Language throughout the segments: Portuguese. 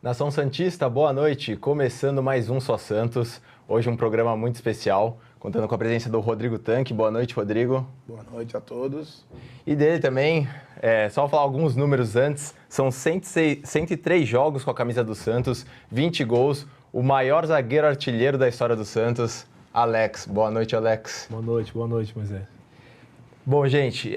Nação Santista, boa noite. Começando mais um Só Santos. Hoje um programa muito especial, contando com a presença do Rodrigo Tanque. Boa noite, Rodrigo. Boa noite a todos. E dele também, só falar alguns números antes, são 103 jogos com a camisa do Santos, 20 gols, o maior zagueiro artilheiro da história do Santos, Alex. Boa noite, Alex. Boa noite, Moisés. Bom, gente,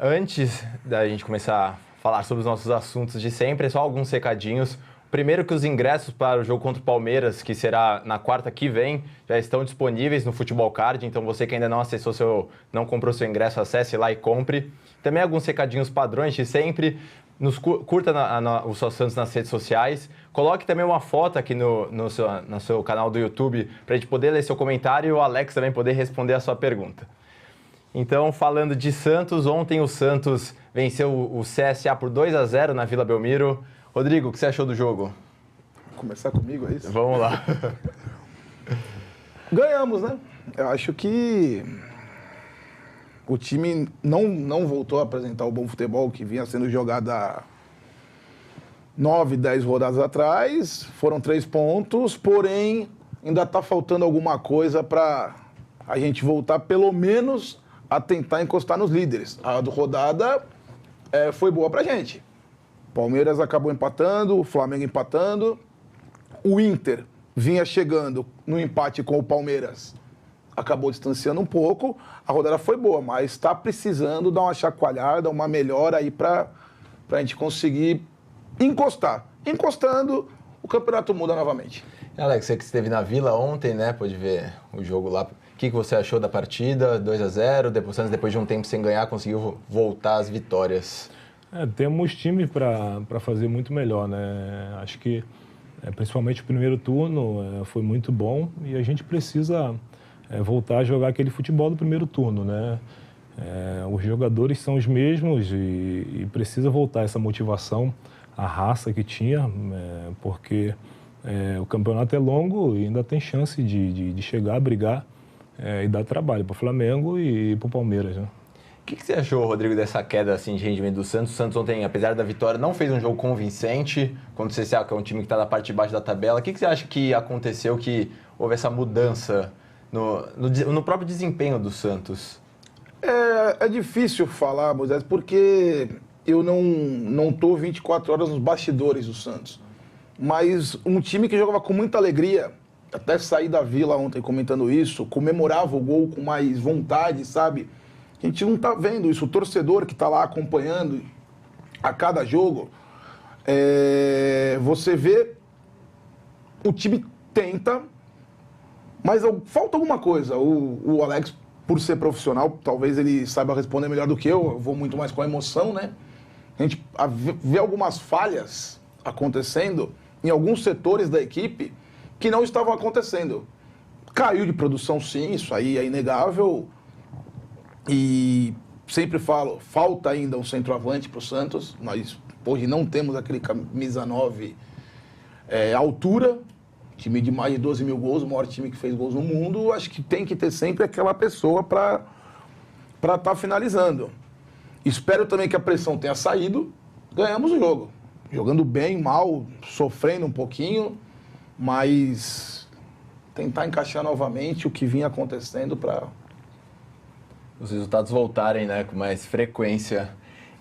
antes da gente começar a falar sobre os nossos assuntos de sempre, só alguns recadinhos. Primeiro que os ingressos para o jogo contra o Palmeiras, que será na quarta que vem, já estão disponíveis no Futebol Card, então você que ainda não comprou seu ingresso, acesse lá e compre. Também alguns recadinhos padrões de sempre, curta o Só Santos nas redes sociais, coloque também uma foto aqui no seu canal do YouTube para a gente poder ler seu comentário e o Alex também poder responder a sua pergunta. Então, falando de Santos, ontem o Santos venceu o CSA por 2-0 na Vila Belmiro. Rodrigo, o que você achou do jogo? Vou começar comigo, é isso? Vamos lá. Ganhamos, né? Eu acho que o time não voltou a apresentar o bom futebol que vinha sendo jogado há 9, 10 rodadas atrás. Foram 3 pontos, porém ainda está faltando alguma coisa para a gente voltar pelo menos a tentar encostar nos líderes. A rodada foi boa para a gente. Palmeiras acabou empatando, o Flamengo empatando. O Inter vinha chegando no empate com o Palmeiras. Acabou distanciando um pouco. A rodada foi boa, mas está precisando dar uma chacoalhada, uma melhora aí para a gente conseguir encostar. Encostando, o campeonato muda novamente. Alex, você que esteve na Vila ontem, né? Pôde ver o jogo lá. O que você achou da partida? 2-0, depois de um tempo sem ganhar, conseguiu voltar às vitórias. Temos time para fazer muito melhor, né? Acho que principalmente o primeiro turno foi muito bom e a gente precisa voltar a jogar aquele futebol do primeiro turno, né? Os jogadores são os mesmos e precisa voltar essa motivação, a raça que tinha, porque o campeonato é longo e ainda tem chance de chegar a brigar e dar trabalho para o Flamengo e para o Palmeiras, né? O que você achou, Rodrigo, dessa queda assim, de rendimento do Santos? O Santos ontem, apesar da vitória, não fez um jogo convincente contra o CSA, que é um time que está na parte de baixo da tabela. O que você acha que aconteceu, que houve essa mudança no próprio desempenho do Santos? É difícil falar, Moisés, porque eu não estou 24 horas nos bastidores do Santos. Mas um time que jogava com muita alegria, até sair da Vila ontem comentando isso, comemorava o gol com mais vontade, sabe? A gente não está vendo isso. O torcedor que está lá acompanhando a cada jogo, você vê o time tenta, mas falta alguma coisa. O Alex, por ser profissional, talvez ele saiba responder melhor do que eu vou muito mais com a emoção, né? A gente vê algumas falhas acontecendo em alguns setores da equipe que não estavam acontecendo. Caiu de produção, sim, isso aí é inegável. E sempre falo, falta ainda um centroavante para o Santos. Nós hoje não temos aquele camisa 9 altura, time de mais de 12 mil gols, o maior time que fez gols no mundo. Acho que tem que ter sempre aquela pessoa para estar finalizando. Espero também que a pressão tenha saído. Ganhamos o jogo. Jogando bem, mal, sofrendo um pouquinho, mas tentar encaixar novamente o que vinha acontecendo para os resultados voltarem, né, com mais frequência.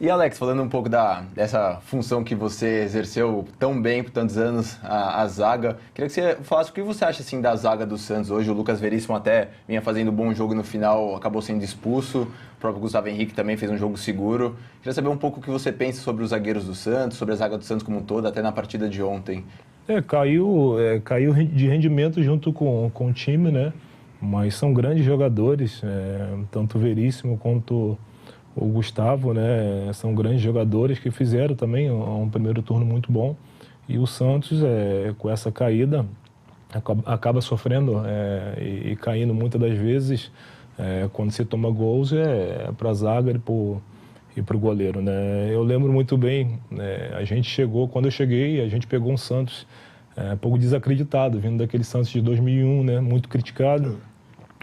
E Alex, falando um pouco dessa função que você exerceu tão bem por tantos anos, a zaga, queria que você falasse o que você acha assim, da zaga do Santos hoje. O Lucas Veríssimo até vinha fazendo um bom jogo no final, acabou sendo expulso. O próprio Gustavo Henrique também fez um jogo seguro. Queria saber um pouco o que você pensa sobre os zagueiros do Santos, sobre a zaga do Santos como um todo, até na partida de ontem. Caiu de rendimento junto com o time, né? Mas são grandes jogadores, tanto o Veríssimo quanto o Gustavo, né? São grandes jogadores que fizeram também um primeiro turno muito bom. E o Santos, com essa caída, acaba sofrendo e caindo muitas das vezes. Quando se toma gols, para a zaga e para o goleiro, né? Eu lembro muito bem, a gente chegou, quando eu cheguei, a gente pegou um Santos um pouco desacreditado, vindo daquele Santos de 2001, né? Muito criticado.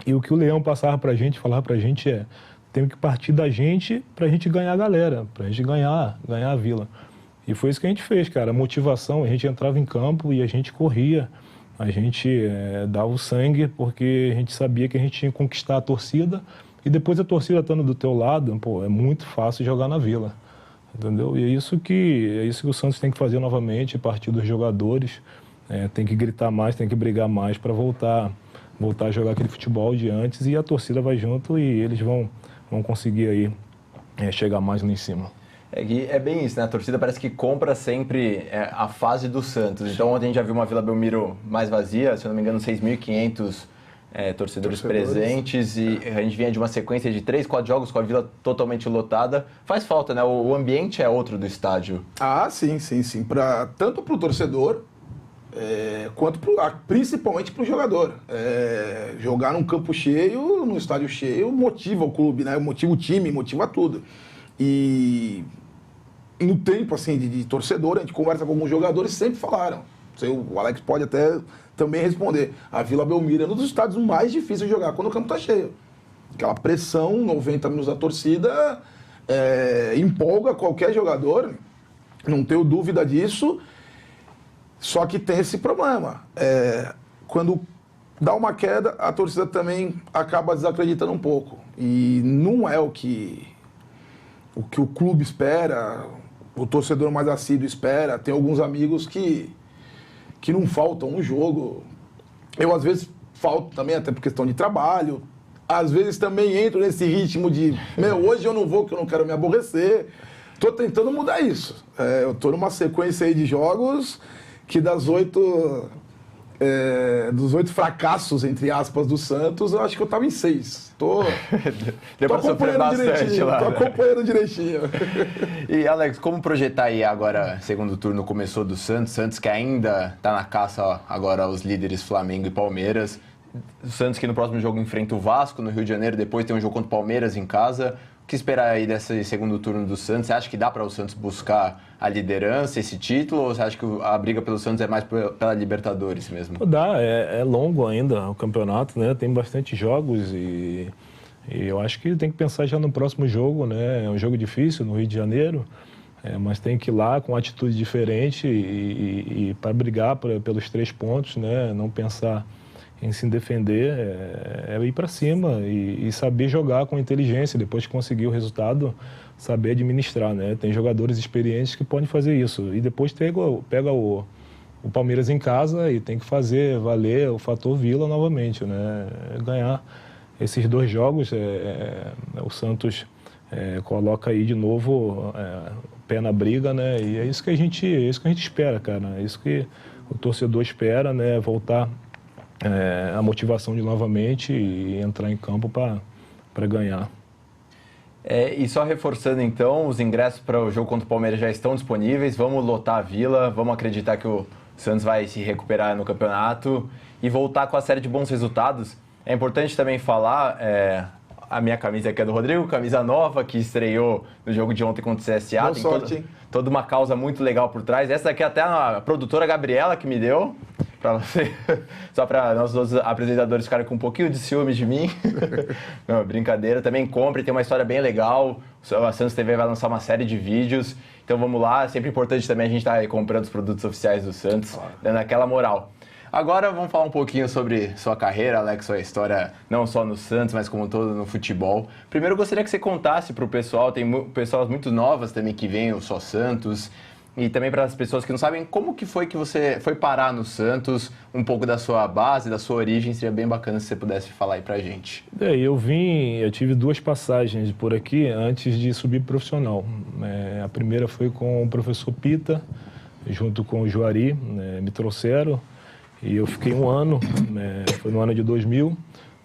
E o que o Leão passava para a gente, falava para a gente tem que partir da gente para a gente ganhar a galera, para a gente ganhar a Vila. E foi isso que a gente fez, cara. A motivação, a gente entrava em campo e a gente corria. A gente dava o sangue porque a gente sabia que a gente tinha que conquistar a torcida. E depois a torcida estando do teu lado, pô, é muito fácil jogar na Vila. Entendeu? E é isso que o Santos tem que fazer novamente, a partir dos jogadores. Tem que gritar mais, tem que brigar mais para voltar a jogar aquele futebol de antes. E a torcida vai junto e eles vão conseguir aí chegar mais lá em cima. É bem isso, né? A torcida parece que compra sempre a fase do Santos. Então ontem a gente já viu uma Vila Belmiro mais vazia, se eu não me engano 6.500 torcedores presentes, e a gente vinha de uma sequência de 3, 4 jogos com a Vila totalmente lotada. Faz falta, né? O ambiente é outro do estádio. Ah, sim. Tanto para o torcedor, quanto principalmente para o jogador. Jogar num campo cheio, num estádio cheio, motiva o clube, né? Motiva o time, motiva tudo. E no tempo assim, de torcedor, a gente conversa com alguns jogadores, sempre falaram. O Alex pode até também responder. A Vila Belmiro é um dos estádios mais difíceis de jogar quando o campo está cheio. Aquela pressão, 90 minutos da torcida, empolga qualquer jogador, não tenho dúvida disso. Só que tem esse problema. Quando dá uma queda, a torcida também acaba desacreditando um pouco. E não é o que o clube espera, o torcedor mais assíduo espera. Tem alguns amigos que não faltam um jogo. Eu, às vezes, falto também, até por questão de trabalho. Às vezes também entro nesse ritmo de, hoje eu não vou, que eu não quero me aborrecer. Estou tentando mudar isso. Eu estou numa sequência aí de jogos que dos 8 fracassos, entre aspas, do Santos, eu acho que eu estava em 6. Tô acompanhando direitinho. Lá, tô acompanhando direitinho. E, Alex, como projetar aí agora, segundo turno começou do Santos que ainda está na caça agora aos líderes Flamengo e Palmeiras. O Santos que no próximo jogo enfrenta o Vasco no Rio de Janeiro, depois tem um jogo contra o Palmeiras em casa. O que esperar aí desse segundo turno do Santos? Você acha que dá para o Santos buscar a liderança, esse título, ou você acha que a briga pelo Santos é mais pela Libertadores mesmo? Dá, é longo ainda o campeonato, né? Tem bastante jogos e eu acho que tem que pensar já no próximo jogo, né? É um jogo difícil no Rio de Janeiro, mas tem que ir lá com uma atitude diferente e para brigar pelos 3 pontos, né? Não pensar em se defender, ir para cima e saber jogar com inteligência, depois de conseguir o resultado, saber administrar, né? Tem jogadores experientes que podem fazer isso. E depois pega o Palmeiras em casa e tem que fazer valer o fator Vila novamente, né? Ganhar esses 2 jogos, o Santos coloca aí de novo o pé na briga, né? E é isso que a gente espera, cara. É isso que o torcedor espera, né? Voltar a motivação de novamente e entrar em campo para ganhar. E só reforçando então, os ingressos para o jogo contra o Palmeiras já estão disponíveis. Vamos lotar a Vila, vamos acreditar que o Santos vai se recuperar no campeonato e voltar com a série de bons resultados. É importante também falar, a minha camisa aqui é do Rodrigo, camisa nova que estreou no jogo de ontem contra o CSA. Boa sorte, toda uma causa muito legal por trás. Essa daqui até a produtora Gabriela que me deu. Para você, só para nós outros apresentadores ficarem com um pouquinho de ciúme de mim. Não, brincadeira. Também compre, tem uma história bem legal. A Santos TV vai lançar uma série de vídeos. Então vamos lá. É sempre importante também a gente estar comprando os produtos oficiais do Santos, dando aquela moral. Agora vamos falar um pouquinho sobre sua carreira, Alex, sua história, não só no Santos, mas como todo no futebol. Primeiro eu gostaria que você contasse para o pessoal, tem pessoas muito novas também que vêm, o Só Santos, e também para as pessoas que não sabem, como que foi que você foi parar no Santos, um pouco da sua base, da sua origem, seria bem bacana se você pudesse falar aí pra gente. Eu tive 2 passagens por aqui antes de subir profissional. A primeira foi com o professor Pita, junto com o Juari, me trouxeram, e eu fiquei 1 ano, foi no ano de 2000,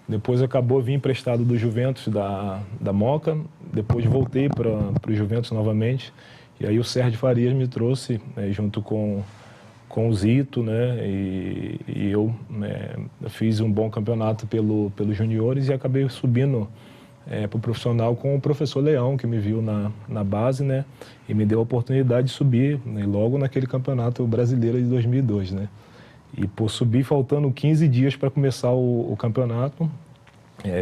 depois acabou vir emprestado do Juventus, da Moca, depois voltei para o Juventus novamente. E aí o Sérgio Farias me trouxe, junto com o Zito, né? E eu fiz um bom campeonato pelos juniores e acabei subindo para o profissional com o professor Leão, que me viu na base, né? E me deu a oportunidade de subir, né, logo naquele campeonato brasileiro de 2002, né? E por subir faltando 15 dias para começar o campeonato,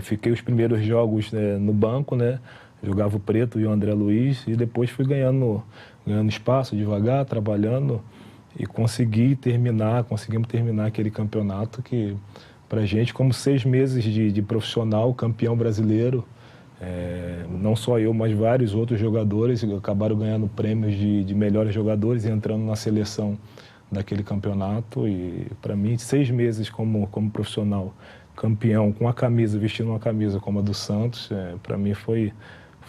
fiquei os primeiros jogos no banco, né? Jogava o Preto e o André Luiz e depois fui ganhando espaço devagar, trabalhando e conseguimos terminar aquele campeonato que, pra gente, como 6 meses de profissional, campeão brasileiro, não só eu, mas vários outros jogadores acabaram ganhando prêmios de melhores jogadores e entrando na seleção daquele campeonato. E para mim, 6 meses como profissional, campeão, com a camisa, vestindo uma camisa como a do Santos, para mim foi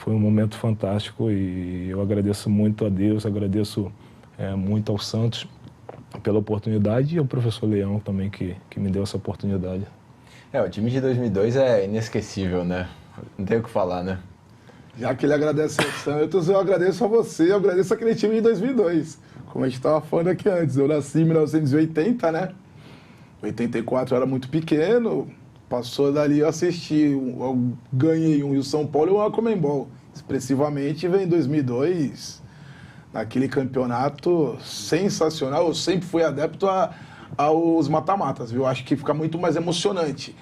um momento fantástico e eu agradeço muito a Deus, agradeço muito ao Santos pela oportunidade e ao professor Leão também que me deu essa oportunidade. O time de 2002 é inesquecível, né? Não tem o que falar, né? Já que ele agradece ao Santos, eu agradeço a você, eu agradeço aquele time de 2002. Como a gente estava falando aqui antes, eu nasci em 1980, né? 84 eu era muito pequeno, passou dali eu assisti, eu ganhei um Rio São Paulo e uma Comembol. Expressivamente veio em 2002, naquele campeonato sensacional. Eu sempre fui adepto aos mata-matas, viu? Acho que fica muito mais emocionante.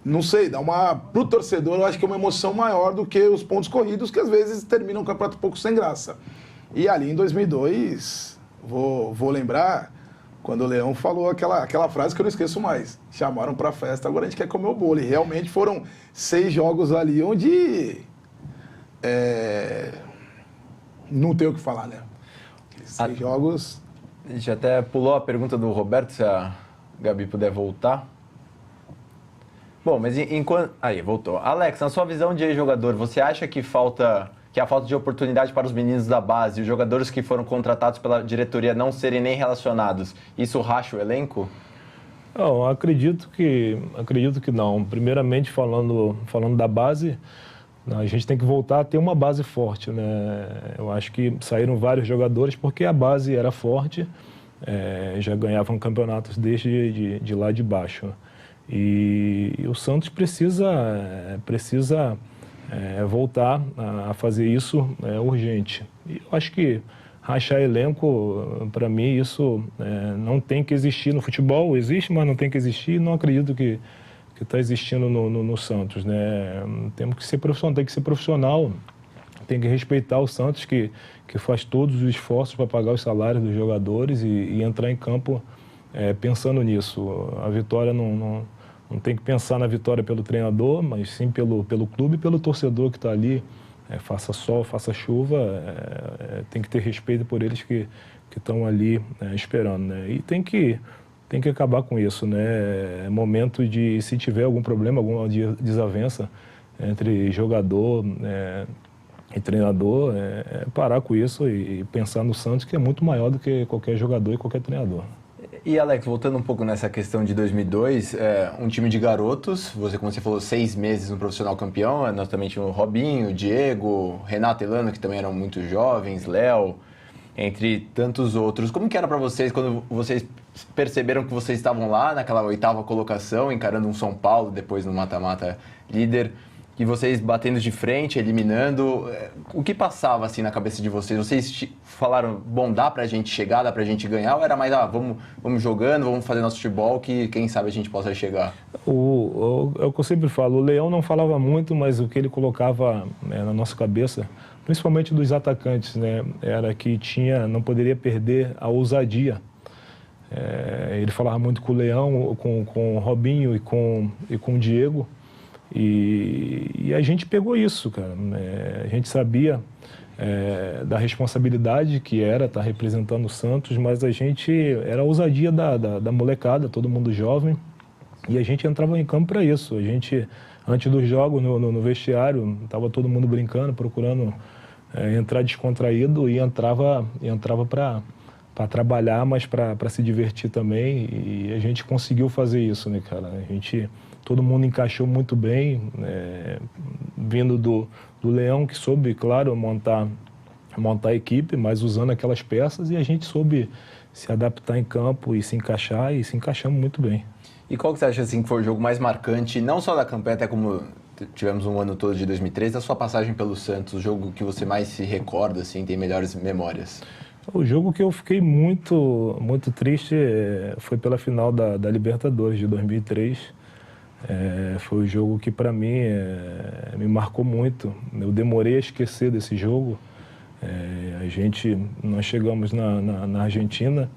Não sei, pro torcedor eu acho que é uma emoção maior do que os pontos corridos, que às vezes terminam o campeonato um pouco sem graça. E ali em 2002, vou lembrar, quando o Leão falou aquela frase que eu não esqueço mais. Chamaram pra festa, agora a gente quer comer o bolo. E realmente foram 6 jogos ali onde não tem o que falar, né? 6 jogos... A gente até pulou a pergunta do Roberto, se a Gabi puder voltar. Bom, mas enquanto... Aí, voltou. Alex, na sua visão de jogador, você acha que a falta de oportunidade para os meninos da base, os jogadores que foram contratados pela diretoria não serem nem relacionados, isso racha o elenco? Não, acredito que não. Primeiramente, falando da base, a gente tem que voltar a ter uma base forte, né? Eu acho que saíram vários jogadores porque a base era forte, já ganhavam campeonatos desde de lá de baixo. E o Santos precisa voltar a fazer isso urgente. E eu acho que rachar elenco, para mim, isso não tem que existir no futebol. Existe, mas não tem que existir. Não acredito que está existindo no Santos, né? Temos que ser profissional, tem que respeitar o Santos, que faz todos os esforços para pagar os salários dos jogadores e entrar em campo pensando nisso. A vitória não tem que pensar na vitória pelo treinador, mas sim pelo clube e pelo torcedor que está ali. Faça sol, faça chuva, tem que ter respeito por eles que estão ali esperando, né? E tem que acabar com isso, né? É momento de, se tiver algum problema, alguma desavença entre jogador e treinador, parar com isso e pensar no Santos, que é muito maior do que qualquer jogador e qualquer treinador. E, Alex, voltando um pouco nessa questão de 2002, um time de garotos, como você falou, 6 meses no profissional campeão, nós também tínhamos o Robinho, o Diego, Renato e Elano, que também eram muito jovens, Léo, entre tantos outros. Como que era para vocês quando vocês perceberam que vocês estavam lá naquela 8ª colocação, encarando um São Paulo, depois no mata-mata líder, e vocês batendo de frente, eliminando? O que passava assim na cabeça de vocês? Vocês falaram, bom, dá pra gente chegar, dá pra gente ganhar? Ou era mais, vamos jogando, vamos fazer nosso futebol, que quem sabe a gente possa chegar? É o que eu sempre falo, o Leão não falava muito, mas o que ele colocava na nossa cabeça, principalmente dos atacantes, né, era que não poderia perder a ousadia. Ele falava muito com o Leão, com o Robinho e com o Diego. E a gente pegou isso, cara. A gente sabia da responsabilidade que era estar representando o Santos, mas era a ousadia da molecada, todo mundo jovem, e a gente entrava em campo para isso. A gente, antes dos jogos, no vestiário, estava todo mundo brincando, procurando entrar descontraído e entrava para trabalhar, mas para se divertir também, e a gente conseguiu fazer isso, né, cara? Todo mundo encaixou muito bem, vindo do Leão, que soube, claro, montar a equipe, mas usando aquelas peças, e a gente soube se adaptar em campo e se encaixar, e se encaixamos muito bem. E qual que você acha assim, que foi o jogo mais marcante, não só da campanha, até como tivemos um ano todo de 2003, da sua passagem pelo Santos, o jogo que você mais se recorda, assim, tem melhores memórias? O jogo que eu fiquei muito, muito triste foi pela final da Libertadores de 2003. Foi um jogo que, para mim, me marcou muito. Eu demorei a esquecer desse jogo. Nós chegamos na Argentina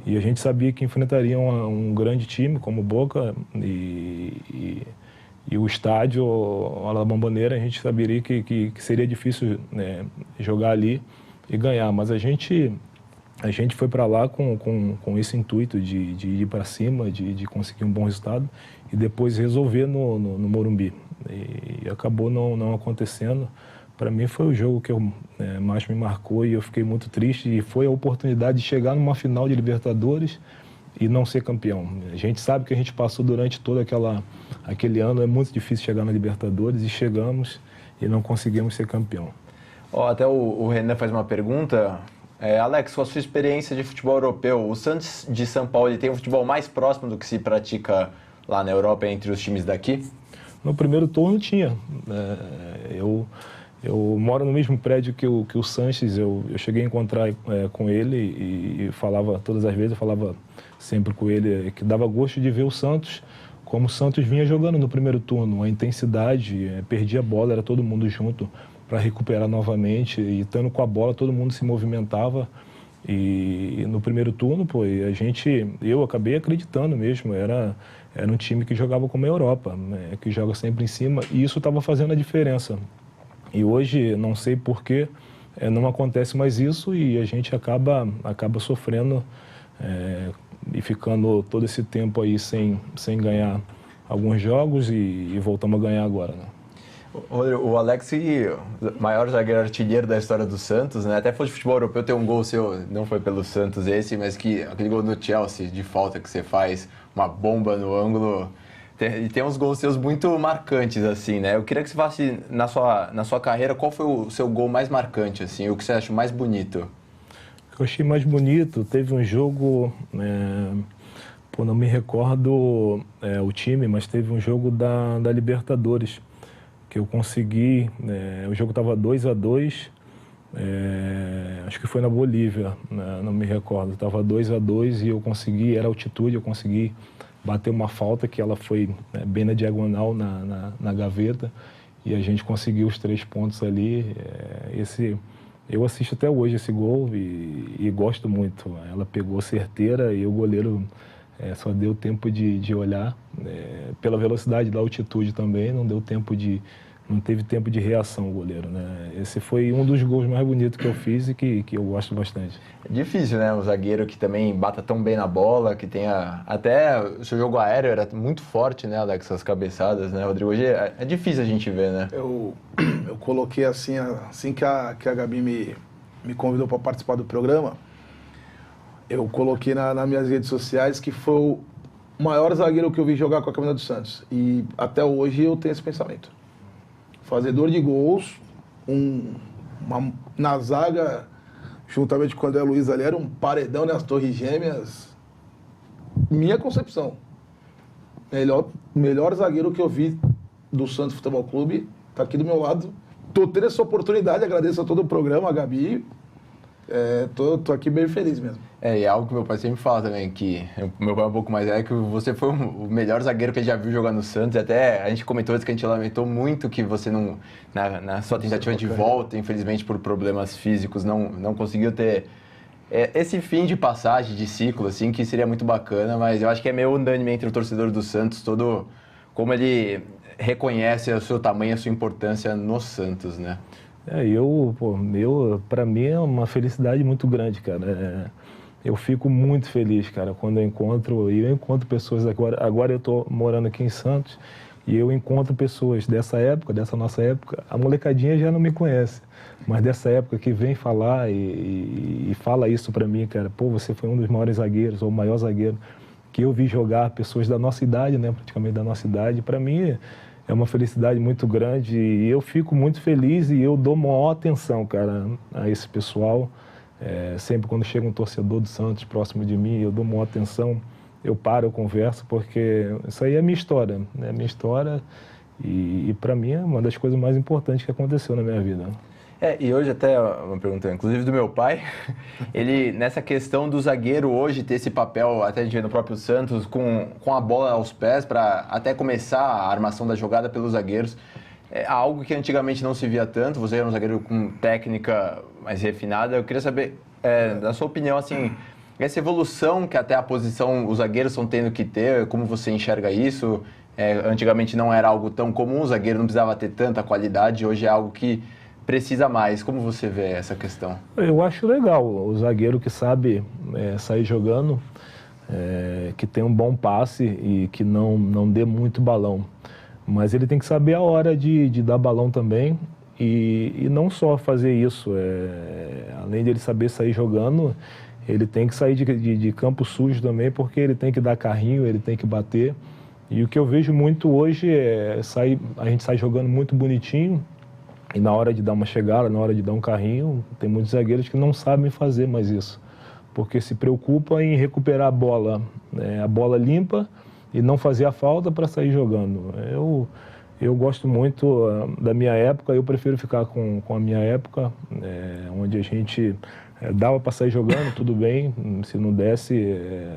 e a gente sabia que enfrentaria um grande time como o Boca e o estádio, a La Bombonera, a gente saberia que seria difícil, né, jogar ali e ganhar. Mas a gente foi para lá com esse intuito de ir para cima, de conseguir um bom resultado e depois resolver no Morumbi. E acabou não acontecendo. Para mim foi o jogo que mais me marcou e eu fiquei muito triste. E foi a oportunidade de chegar numa final de Libertadores e não ser campeão. A gente sabe que a gente passou durante todo aquele ano, é muito difícil chegar na Libertadores e chegamos e não conseguimos ser campeão. Até o Renan faz uma pergunta. Alex, com a sua experiência de futebol europeu, o Santos de São Paulo ele tem um futebol mais próximo do que se pratica lá na Europa entre os times daqui? No primeiro turno tinha. Eu moro no mesmo prédio que o Sanches, eu cheguei a encontrar com ele e falava, todas as vezes eu falava sempre com ele, que dava gosto de ver o Santos, como o Santos vinha jogando no primeiro turno, a intensidade, perdia a bola, era todo mundo junto para recuperar novamente, e estando com a bola todo mundo se movimentava. E no primeiro turno, eu acabei acreditando mesmo, era um time que jogava como a Europa, né, que joga sempre em cima, e isso estava fazendo a diferença. E hoje, não sei porquê, não acontece mais isso e a gente acaba sofrendo e ficando todo esse tempo aí sem ganhar alguns jogos e voltamos a ganhar agora, né? O Alex, o maior zagueiro artilheiro da história do Santos, né? Até foi de futebol europeu, tem um gol seu, não foi pelo Santos esse, mas aquele gol no Chelsea, de falta que você faz, uma bomba no ângulo. E tem uns gols seus muito marcantes, assim, né? Eu queria que você falasse, na sua carreira, qual foi o seu gol mais marcante, assim? O que você acha mais bonito? O que eu achei mais bonito, teve um jogo, não me recordo o time, mas teve um jogo da Libertadores, que eu consegui, o jogo estava 2-2, acho que foi na Bolívia, né? Não me recordo, estava 2-2 e eu consegui, era altitude, eu consegui bater uma falta que ela foi bem na diagonal na gaveta e a gente conseguiu os 3 pontos ali. Eu assisto até hoje esse gol e gosto muito. Ela pegou certeira e o goleiro só deu tempo de olhar. Pela velocidade da altitude também, não teve tempo de reação o goleiro, né? Esse foi um dos gols mais bonitos que eu fiz e que eu gosto bastante. É difícil, né? Um zagueiro que também bata tão bem na bola, que tenha... Até o seu jogo aéreo era muito forte, né, Alex? As cabeçadas, né, Rodrigo? Hoje é difícil a gente ver, né? Eu coloquei assim que a Gabi me convidou para participar do programa, eu coloquei nas minhas redes sociais que foi o maior zagueiro que eu vi jogar com a camisa do Santos. E até hoje eu tenho esse pensamento. Fazedor de gols, na zaga, juntamente com o André Luiz ali, era um paredão nas Torres Gêmeas. Minha concepção. Melhor zagueiro que eu vi do Santos Futebol Clube, tá aqui do meu lado. Tô tendo essa oportunidade, agradeço a todo o programa, a Gabi. Tô aqui bem feliz mesmo. E é algo que meu pai sempre fala também, que meu pai é um pouco mais que você foi o melhor zagueiro que ele já viu jogar no Santos. Até a gente comentou antes que a gente lamentou muito que você não, na sua tentativa de volta, infelizmente por problemas físicos, não conseguiu ter esse fim de passagem, de ciclo, assim, que seria muito bacana, mas eu acho que é meio unânime entre o torcedor do Santos, todo como ele reconhece o seu tamanho, a sua importância no Santos, né? Para mim é uma felicidade muito grande, cara. Eu fico muito feliz, cara, quando eu encontro pessoas agora eu tô morando aqui em Santos e eu encontro pessoas dessa nossa época, a molecadinha já não me conhece, mas dessa época que vem falar e fala isso pra mim, cara, você foi um dos maiores zagueiros, ou o maior zagueiro que eu vi jogar, pessoas da nossa idade, né, praticamente da nossa idade, pra mim é uma felicidade muito grande e eu fico muito feliz e eu dou maior atenção, cara, a esse pessoal. Sempre quando chega um torcedor do Santos próximo de mim, eu dou maior atenção, eu converso, porque isso aí é minha história, né? Minha história e para mim é uma das coisas mais importantes que aconteceu na minha vida. E hoje até uma pergunta, inclusive do meu pai, ele, nessa questão do zagueiro hoje ter esse papel, até a gente vê no próprio Santos, com a bola aos pés, para até começar a armação da jogada pelos zagueiros, é algo que antigamente não se via tanto, você era um zagueiro com técnica mais refinada, eu queria saber, da sua opinião, assim, essa evolução que até a posição os zagueiros estão tendo que ter, como você enxerga isso? Antigamente não era algo tão comum, o zagueiro não precisava ter tanta qualidade, hoje é algo que precisa mais. Como você vê essa questão? Eu acho legal o zagueiro que sabe sair jogando, que tem um bom passe e que não dê muito balão. Mas ele tem que saber a hora de dar balão também e não só fazer isso. Além de ele saber sair jogando, ele tem que sair de campo sujo também, porque ele tem que dar carrinho, ele tem que bater. E o que eu vejo muito hoje a gente sai jogando muito bonitinho, e na hora de dar uma chegada, na hora de dar um carrinho, tem muitos zagueiros que não sabem fazer mais isso. Porque se preocupa em recuperar a bola limpa e não fazer a falta para sair jogando. Eu gosto muito da minha época, eu prefiro ficar com a minha época, onde a gente dava para sair jogando, tudo bem. Se não desse,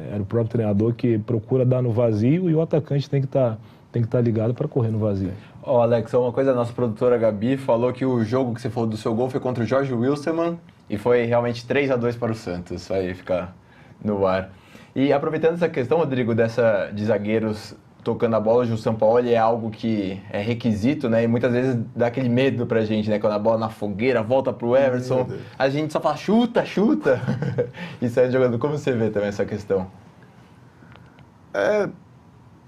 era o próprio treinador que procura dar no vazio e o atacante tem que estar ligado para correr no vazio. Alex, uma coisa, a nossa produtora Gabi falou que o jogo que você falou do seu gol foi contra o Jorge Wilstermann e foi realmente 3-2 para o Santos, vai ficar no ar. E aproveitando essa questão, Rodrigo, de zagueiros tocando a bola, o Sampaoli é algo que é requisito, né? E muitas vezes dá aquele medo pra gente, né? Quando a bola na fogueira volta pro Everson, a gente só fala chuta, chuta, e sai jogando. Como você vê também essa questão?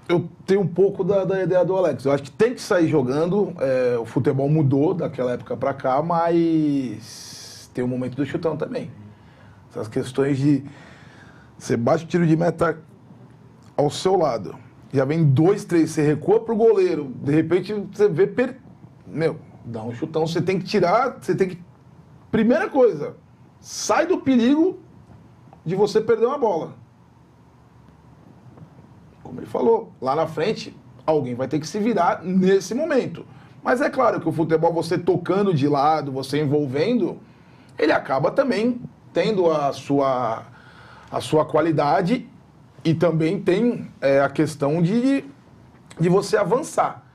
Eu tenho um pouco da ideia do Alex. Eu acho que tem que sair jogando. O futebol mudou daquela época para cá, mas tem o momento do chutão também. Essas questões de você bate o tiro de meta ao seu lado, já vem 2, 3, você recua pro goleiro, de repente você vê, dá um chutão, você tem que tirar, primeira coisa, sai do perigo de você perder uma bola. Como ele falou, lá na frente, alguém vai ter que se virar nesse momento. Mas é claro que o futebol, você tocando de lado, você envolvendo, ele acaba também tendo a sua qualidade e também tem a questão de você avançar.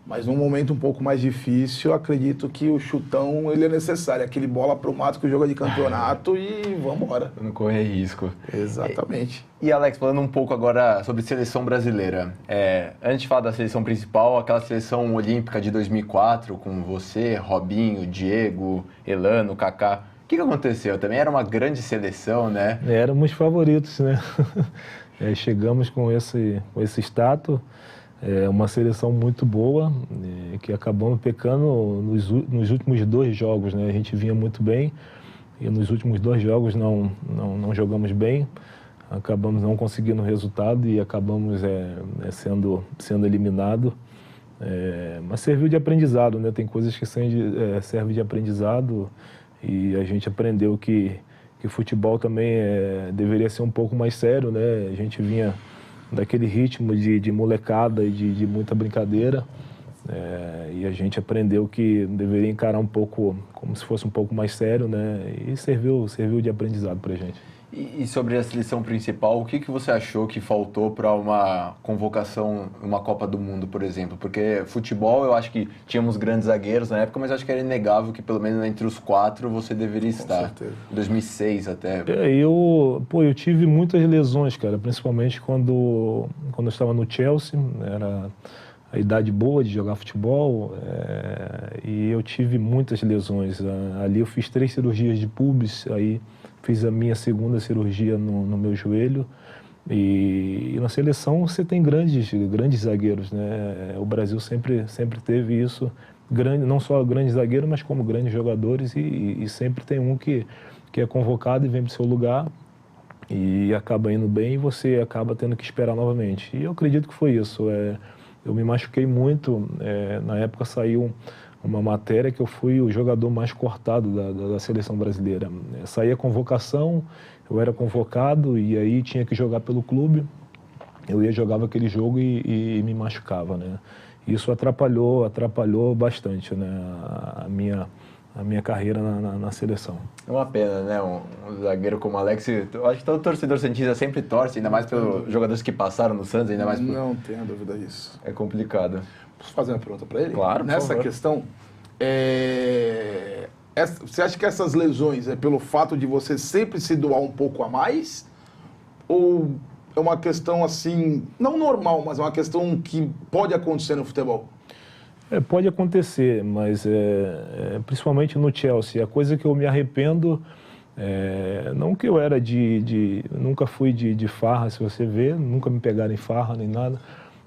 Mas num momento um pouco mais difícil, acredito que o chutão ele é necessário. Aquele bola pro mato que joga de campeonato e vamos embora. Não correr risco. Exatamente. E Alex, falando um pouco agora sobre seleção brasileira. Antes de falar da seleção principal, aquela seleção olímpica de 2004, com você, Robinho, Diego, Elano, Kaká. O que aconteceu? Também era uma grande seleção, né? Éramos favoritos, né? Chegamos com esse status. Uma seleção muito boa, que acabamos pecando nos últimos 2 jogos, né? A gente vinha muito bem e nos últimos 2 jogos não jogamos bem, acabamos não conseguindo resultado e acabamos sendo eliminado. Mas serviu de aprendizado, né? Tem coisas que servem de aprendizado e a gente aprendeu que futebol também deveria ser um pouco mais sério, né? A gente vinha daquele ritmo de molecada e de muita brincadeira, e a gente aprendeu que deveria encarar um pouco como se fosse um pouco mais sério, né? E serviu de aprendizado para a gente. E sobre a seleção principal, o que você achou que faltou para uma convocação, uma Copa do Mundo, por exemplo? Porque futebol, eu acho que tínhamos grandes zagueiros na época, mas acho que era inegável que pelo menos entre os 4 você deveria estar. Com certeza. 2006 até. Eu tive muitas lesões, cara, principalmente quando eu estava no Chelsea, era a idade boa de jogar futebol, e eu tive muitas lesões. Ali eu fiz 3 cirurgias de pubis, aí fiz a minha 2ª cirurgia no meu joelho. E na seleção você tem grandes zagueiros, né? O Brasil sempre teve isso, não só grandes zagueiros, mas como grandes jogadores, e sempre tem um que é convocado e vem para o seu lugar e acaba indo bem e você acaba tendo que esperar novamente. E eu acredito que foi isso. Eu me machuquei muito, na época saiu uma matéria que eu fui o jogador mais cortado da seleção brasileira. Saía a convocação, eu era convocado e aí tinha que jogar pelo clube. Eu jogava aquele jogo e me machucava, né? Isso atrapalhou bastante, né? A a minha carreira na seleção. É uma pena, né? Um zagueiro como o Alex, eu acho que todo torcedor santista sempre torce, ainda mais pelos jogadores que passaram no Santos, ainda mais... Não tenho dúvida disso. É complicado. Posso fazer uma pergunta para ele? Claro, por Nessa favor. questão, você acha que essas lesões é pelo fato de você sempre se doar um pouco a mais? Ou é uma questão assim, não normal, mas é uma questão que pode acontecer no futebol? Pode acontecer, mas principalmente no Chelsea. A coisa que eu me arrependo, não que eu era nunca fui de farra, se você ver, nunca me pegaram em farra nem nada,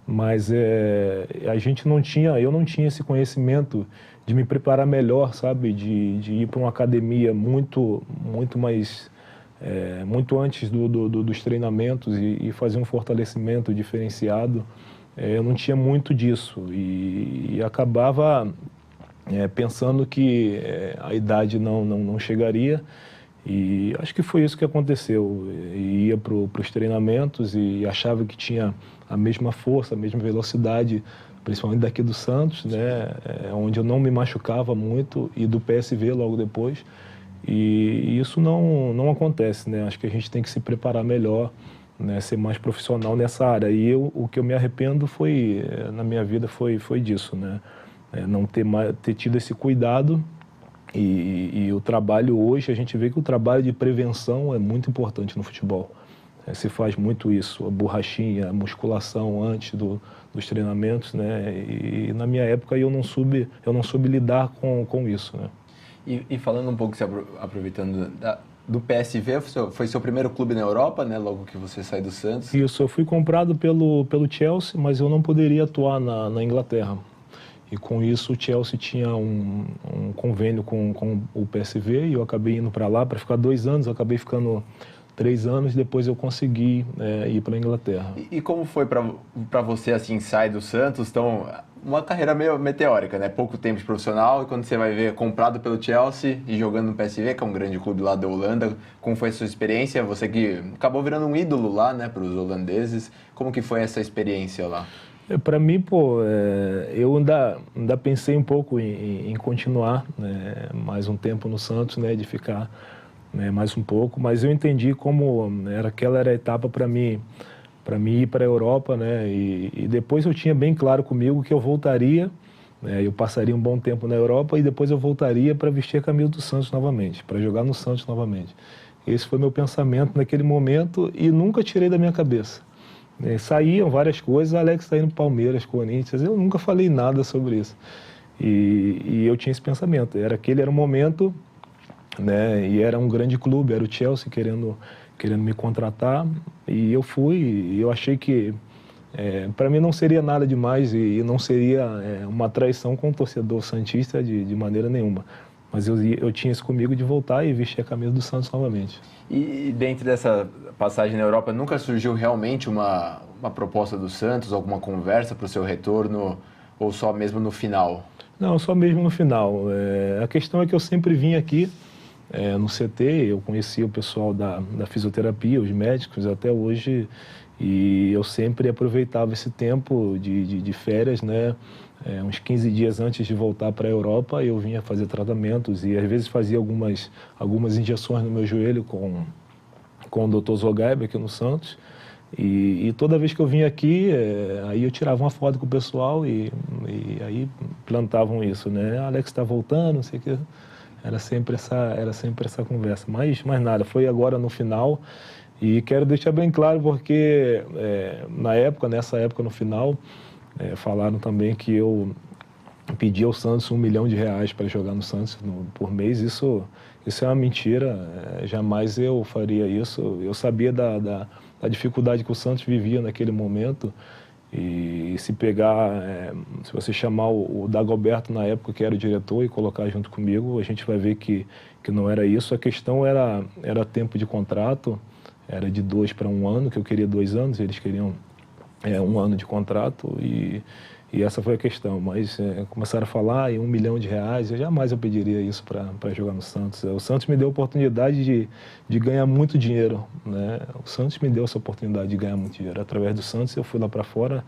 mas eu não tinha esse conhecimento de me preparar melhor, sabe, de ir para uma academia muito mais, muito antes dos treinamentos e fazer um fortalecimento diferenciado. Eu não tinha muito disso e acabava pensando que a idade não chegaria, e acho que foi isso que aconteceu. Ia para os treinamentos e achava que tinha a mesma força, a mesma velocidade, principalmente daqui do Santos, né, onde eu não me machucava muito, e do PSV logo depois, e isso não acontece, né? Acho que a gente tem que se preparar melhor, né, ser mais profissional nessa área. E o que eu me arrependo na minha vida foi disso, né? Não ter tido esse cuidado, e o trabalho hoje, a gente vê que o trabalho de prevenção é muito importante no futebol. Se faz muito isso, a borrachinha, a musculação antes dos treinamentos, né? E na minha época eu não soube lidar com isso, né? E falando um pouco, aproveitando do PSV, foi seu primeiro clube na Europa, né? Logo que você saiu do Santos. Isso, eu fui comprado pelo Chelsea, mas eu não poderia atuar na Inglaterra. E com isso o Chelsea tinha um convênio com o PSV, e eu acabei indo para lá para ficar 2 anos, eu acabei ficando 3 anos, depois eu consegui ir para a Inglaterra. E como foi para você, assim, sair do Santos? Então, uma carreira meio meteórica, né? Pouco tempo de profissional, e quando você vai ver comprado pelo Chelsea e jogando no PSV, que é um grande clube lá da Holanda, como foi a sua experiência? Você que acabou virando um ídolo lá, né, para os holandeses. Como que foi essa experiência lá? Para mim, eu ainda pensei um pouco em continuar, né, mais um tempo no Santos, né, de ficar, né, mais um pouco, mas eu entendi como aquela era a etapa para mim ir para a Europa, né, e depois eu tinha bem claro comigo que eu voltaria, né, eu passaria um bom tempo na Europa e depois eu voltaria para vestir a camisa do Santos novamente, para jogar no Santos novamente. Esse foi meu pensamento naquele momento e nunca tirei da minha cabeça. Saíam várias coisas, Alex está indo para Palmeiras, Corinthians, eu nunca falei nada sobre isso. E eu tinha esse pensamento, aquele era o momento, né, e era um grande clube, era o Chelsea querendo me contratar, e eu fui, e eu achei que para mim não seria nada demais e não seria uma traição com o torcedor santista de maneira nenhuma. Mas eu tinha isso comigo de voltar e vestir a camisa do Santos novamente. E dentro dessa passagem na Europa, nunca surgiu realmente uma proposta do Santos, alguma conversa para o seu retorno, ou só mesmo no final? Não, só mesmo no final. A questão é que eu sempre vim aqui no CT, eu conhecia o pessoal da fisioterapia, os médicos até hoje, e eu sempre aproveitava esse tempo de férias, né? Uns 15 dias antes de voltar para a Europa, eu vinha fazer tratamentos e às vezes fazia algumas injeções no meu joelho com o Dr. Zogaiba aqui no Santos. E toda vez que eu vinha aqui, aí eu tirava uma foto com o pessoal e aí plantavam isso, né? Alex está voltando, não sei o que. Era sempre essa conversa. Mas mais nada, foi agora no final. E quero deixar bem claro porque nessa época no final, falaram também que eu pedi ao Santos R$1 milhão para jogar no Santos por mês. Isso é uma mentira, jamais eu faria isso. Eu sabia da dificuldade que o Santos vivia naquele momento. E se você chamar o Dagoberto na época, que era o diretor, e colocar junto comigo, a gente vai ver que não era isso. A questão era tempo de contrato, era de 2 para 1 ano, que eu queria 2 anos, eles queriam 1 ano de contrato, e essa foi a questão. Mas começaram a falar em R$1 milhão, eu pediria isso para jogar no Santos. O Santos me deu a oportunidade de ganhar muito dinheiro, né? O Santos me deu essa oportunidade de ganhar muito dinheiro. Através do Santos eu fui lá para fora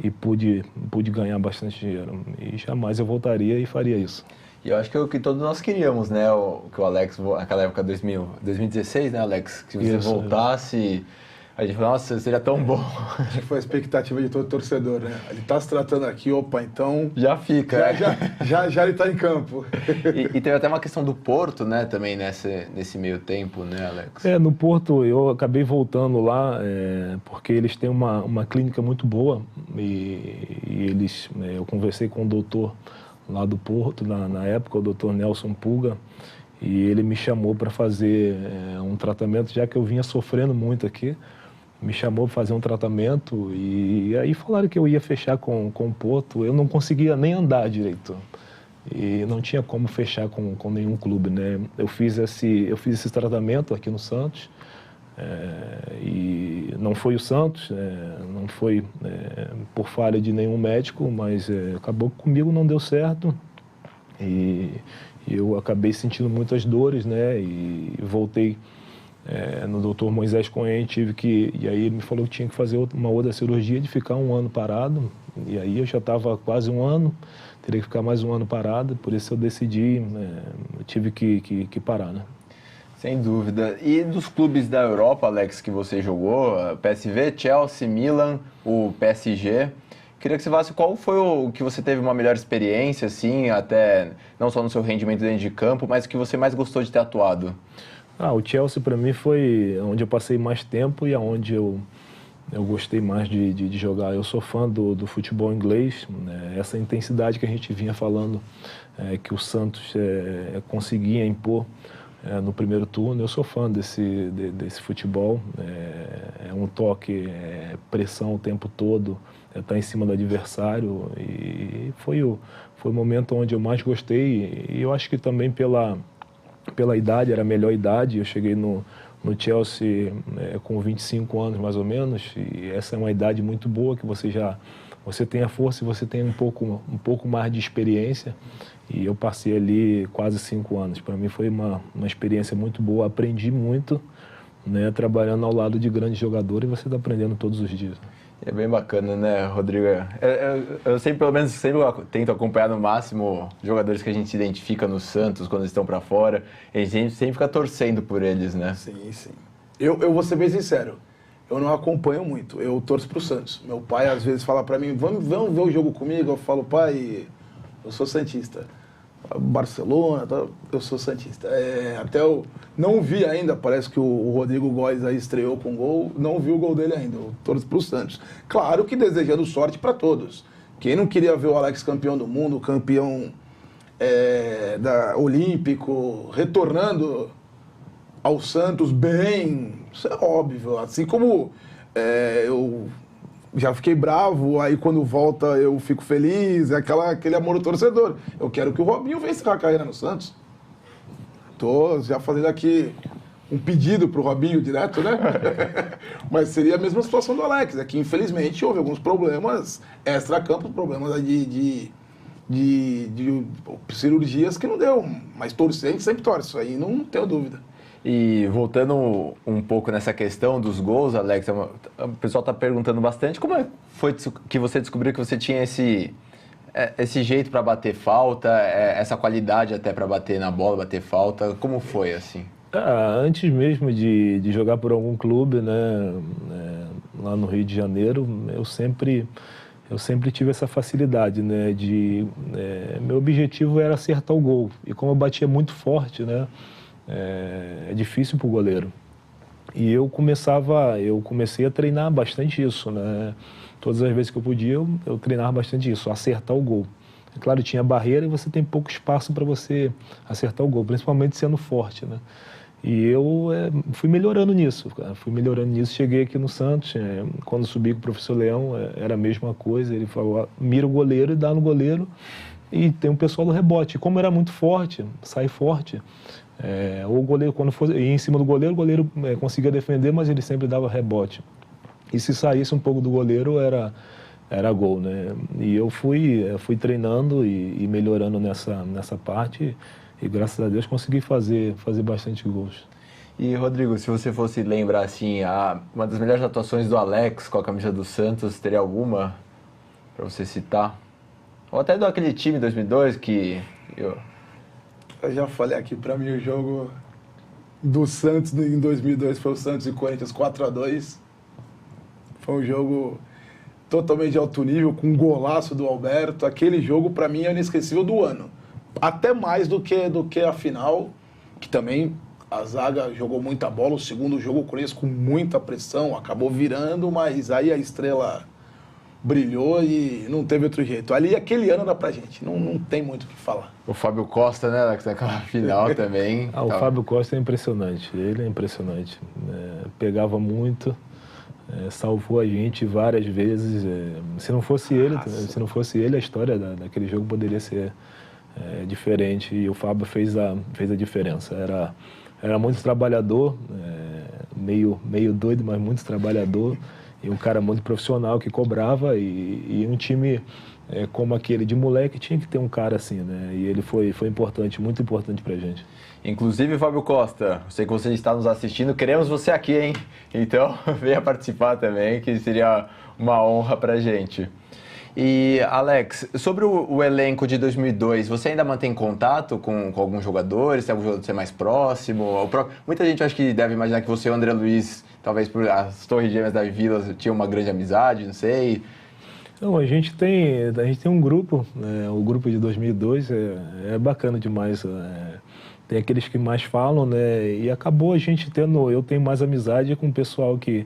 e pude ganhar bastante dinheiro. E jamais eu voltaria e faria isso. E eu acho que é o que todos nós queríamos, né? Que o Alex, naquela época 2016, né, Alex? Que você voltasse, a gente falou, nossa, seria tão bom. Acho que foi a expectativa de todo torcedor, né? Ele tá se tratando aqui, opa, então... Já fica. Já ele tá em campo. E teve até uma questão do Porto, né, também nesse meio tempo, né, Alex? No Porto eu acabei voltando lá porque eles têm uma clínica muito boa e eles, eu conversei com o doutor lá do Porto, na época, o doutor Nelson Pulga, e ele me chamou para fazer um tratamento, já que eu vinha sofrendo muito aqui, me chamou para fazer um tratamento e aí falaram que eu ia fechar com o Porto, eu não conseguia nem andar direito e não tinha como fechar com nenhum clube, né? Eu fiz esse tratamento aqui no Santos, e não foi o Santos, não foi por falha de nenhum médico, mas acabou que comigo não deu certo e eu acabei sentindo muitas dores, né? E voltei no Dr. Moisés Cohen, e aí ele me falou que tinha que fazer uma outra cirurgia de ficar um ano parado, e aí eu já estava quase um ano, teria que ficar mais um ano parado, por isso eu decidi, eu tive que parar, né? Sem dúvida. E dos clubes da Europa, Alex, que você jogou, PSV, Chelsea, Milan, o PSG, queria que você falasse qual foi o que você teve uma melhor experiência, assim, até não só no seu rendimento dentro de campo, mas o que você mais gostou de ter atuado? O Chelsea para mim foi onde eu passei mais tempo e aonde eu gostei mais de jogar. Eu sou fã do futebol inglês, né? Essa intensidade que a gente vinha falando, que o Santos conseguia impor no primeiro turno, eu sou fã desse futebol, é um toque, pressão o tempo todo, tá em cima do adversário, e foi o momento onde eu mais gostei, e eu acho que também pela idade, era a melhor idade, eu cheguei no Chelsea com 25 anos mais ou menos, e essa é uma idade muito boa, que você tem a força e você tem um pouco mais de experiência, e eu passei ali quase 5 anos. Para mim foi uma experiência muito boa, aprendi muito, né, trabalhando ao lado de grandes jogadores, e você está aprendendo todos os dias. É bem bacana, né, Rodrigo? Eu sempre, pelo menos, tento acompanhar no máximo jogadores que a gente se identifica no Santos, quando eles estão para fora, e a gente sempre fica torcendo por eles, né? Sim, sim. Eu vou ser bem sincero, eu não acompanho muito, eu torço pro Santos. Meu pai às vezes fala para mim, vamos ver o jogo comigo, eu falo, pai, eu sou santista. Barcelona, eu sou santista. Até eu não vi ainda, parece que o Rodrigo Góes aí estreou com gol, não vi o gol dele ainda, eu torço pro Santos. Claro que desejando sorte para todos. Quem não queria ver o Alex campeão do mundo, campeão olímpico, retornando ao Santos bem, isso é óbvio. Assim como eu já fiquei bravo, aí quando volta eu fico feliz, aquele amor do torcedor. Eu quero que o Robinho venha encerrar a carreira no Santos. Tô já fazendo aqui um pedido pro Robinho direto, né? Mas seria a mesma situação do Alex, que infelizmente houve alguns problemas extra-campo, problemas de cirurgias que não deu, mas torcer a gente sempre torce, isso aí não tenho dúvida. E voltando um pouco nessa questão dos gols, Alex, o pessoal está perguntando bastante, como foi que você descobriu que você tinha esse jeito para bater falta, essa qualidade até para bater na bola, bater falta, como foi assim? Antes mesmo de jogar por algum clube, né, lá no Rio de Janeiro, eu sempre tive essa facilidade, né, meu objetivo era acertar o gol, e como eu batia muito forte, né, é difícil para o goleiro. E eu comecei a treinar bastante isso, né? Todas as vezes que eu podia, eu treinava bastante isso, acertar o gol. É claro, tinha barreira e você tem pouco espaço para você acertar o gol, principalmente sendo forte, né? E eu fui melhorando nisso, cara. Cheguei aqui no Santos, quando subi com o professor Leão, era a mesma coisa. Ele falou, mira o goleiro e dá no goleiro, e tem um pessoal do rebote. E como era muito forte, sai forte, o goleiro, quando ia em cima do goleiro, o goleiro conseguia defender, mas ele sempre dava rebote. E se saísse um pouco do goleiro, era gol, né? E eu fui treinando e melhorando nessa parte, e graças a Deus consegui fazer bastante gols. E Rodrigo, se você fosse lembrar assim, uma das melhores atuações do Alex com a camisa do Santos, teria alguma para você citar? Ou até daquele time de 2002 que Eu já falei aqui, para mim o jogo do Santos em 2002 foi o Santos e Corinthians 4-2. Foi um jogo totalmente de alto nível, com um golaço do Alberto. Aquele jogo, para mim, é inesquecível do ano. Até mais do que a final, que também a zaga jogou muita bola. O segundo jogo, o Corinthians com muita pressão, acabou virando, mas aí a estrela brilhou e não teve outro jeito. Ali, aquele ano dá pra gente, não tem muito o que falar. O Fábio Costa, né, naquela final também. O Fábio Costa é impressionante, ele é impressionante. Pegava muito, salvou a gente várias vezes. Se não fosse ele, a história daquele jogo poderia ser diferente. E o Fábio fez a diferença. Era muito trabalhador, meio doido, mas muito trabalhador. E um cara muito profissional que cobrava. E um time como aquele de moleque tinha que ter um cara assim, né? E ele foi importante, muito importante pra gente. Inclusive, Fábio Costa, eu sei que você está nos assistindo, queremos você aqui, hein? Então, venha participar também, que seria uma honra pra gente. E, Alex, sobre o elenco de 2002, você ainda mantém contato com alguns jogadores? Tem algum jogador que você é mais próximo? Muita gente acho que deve imaginar que você e o André Luiz, talvez por as Torres Gêmeas da Vila, tinham uma grande amizade, não sei. Não, a gente tem um grupo, o grupo de 2002 é bacana demais. Tem aqueles que mais falam, né? E acabou a gente eu tenho mais amizade com o pessoal que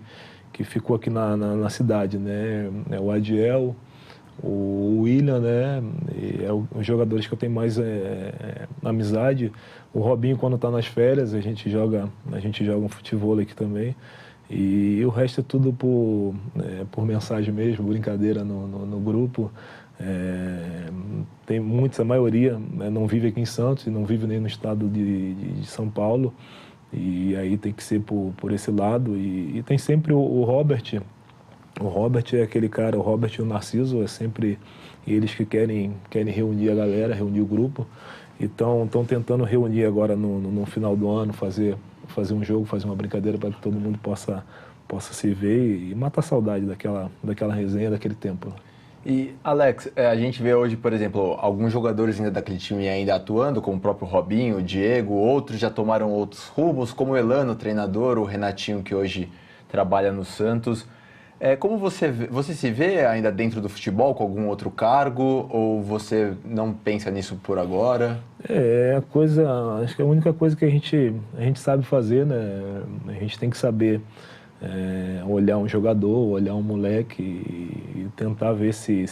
ficou aqui na cidade, né? O Adiel, o William, né? E os jogadores que eu tenho mais amizade. O Robinho, quando está nas férias, a gente joga um futebol aqui também. E o resto é tudo por mensagem mesmo, brincadeira no grupo. Tem muitos, a maioria não vive aqui em Santos e não vive nem no estado de São Paulo. E aí tem que ser por esse lado. E tem sempre o Robert. O Robert é aquele cara, o Robert e o Narciso, é sempre eles que querem reunir a galera, reunir o grupo. Então estão tentando reunir agora no final do ano, fazer um jogo, fazer uma brincadeira para que todo mundo possa se ver e matar a saudade daquela resenha, daquele tempo. E, Alex, a gente vê hoje, por exemplo, alguns jogadores ainda daquele time ainda atuando, como o próprio Robinho, o Diego, outros já tomaram outros rumos, como o Elano, o treinador, o Renatinho, que hoje trabalha no Santos. Como você se vê ainda dentro do futebol com algum outro cargo ou você não pensa nisso por agora? Acho que é a única coisa que a gente sabe fazer, né? A gente tem que saber olhar um jogador, olhar um moleque e tentar ver se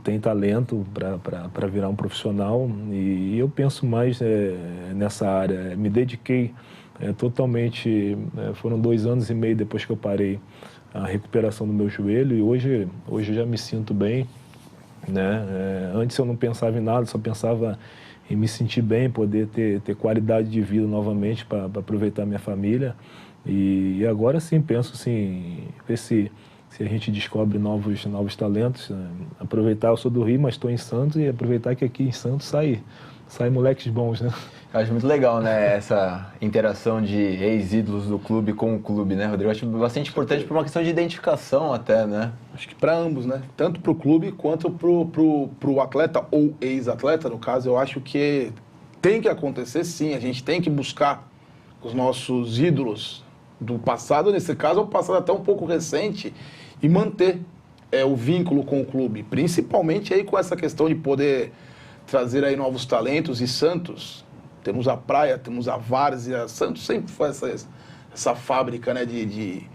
tem talento para virar um profissional. E eu penso mais nessa área. Me dediquei totalmente, foram 2 anos e meio depois que eu parei a recuperação do meu joelho e hoje eu já me sinto bem, né? Antes eu não pensava em nada, só pensava em me sentir bem, poder ter qualidade de vida novamente para aproveitar minha família e agora sim penso assim, ver se a gente descobre novos talentos, né? Aproveitar, eu sou do Rio, mas estou em Santos e aproveitar que aqui em Santos sai moleques bons, né? Eu acho muito legal, né, essa interação de ex-ídolos do clube com o clube, né, Rodrigo? Eu acho bastante importante por uma questão de identificação até, né? Acho que para ambos, né? Tanto para o clube quanto pro atleta ou ex-atleta, no caso, eu acho que tem que acontecer sim. A gente tem que buscar os nossos ídolos do passado, nesse caso, é um passado até um pouco recente, e manter o vínculo com o clube, principalmente aí com essa questão de poder trazer aí novos talentos. E Santos, temos a Praia, temos a Várzea. Santos sempre foi essa fábrica, né, de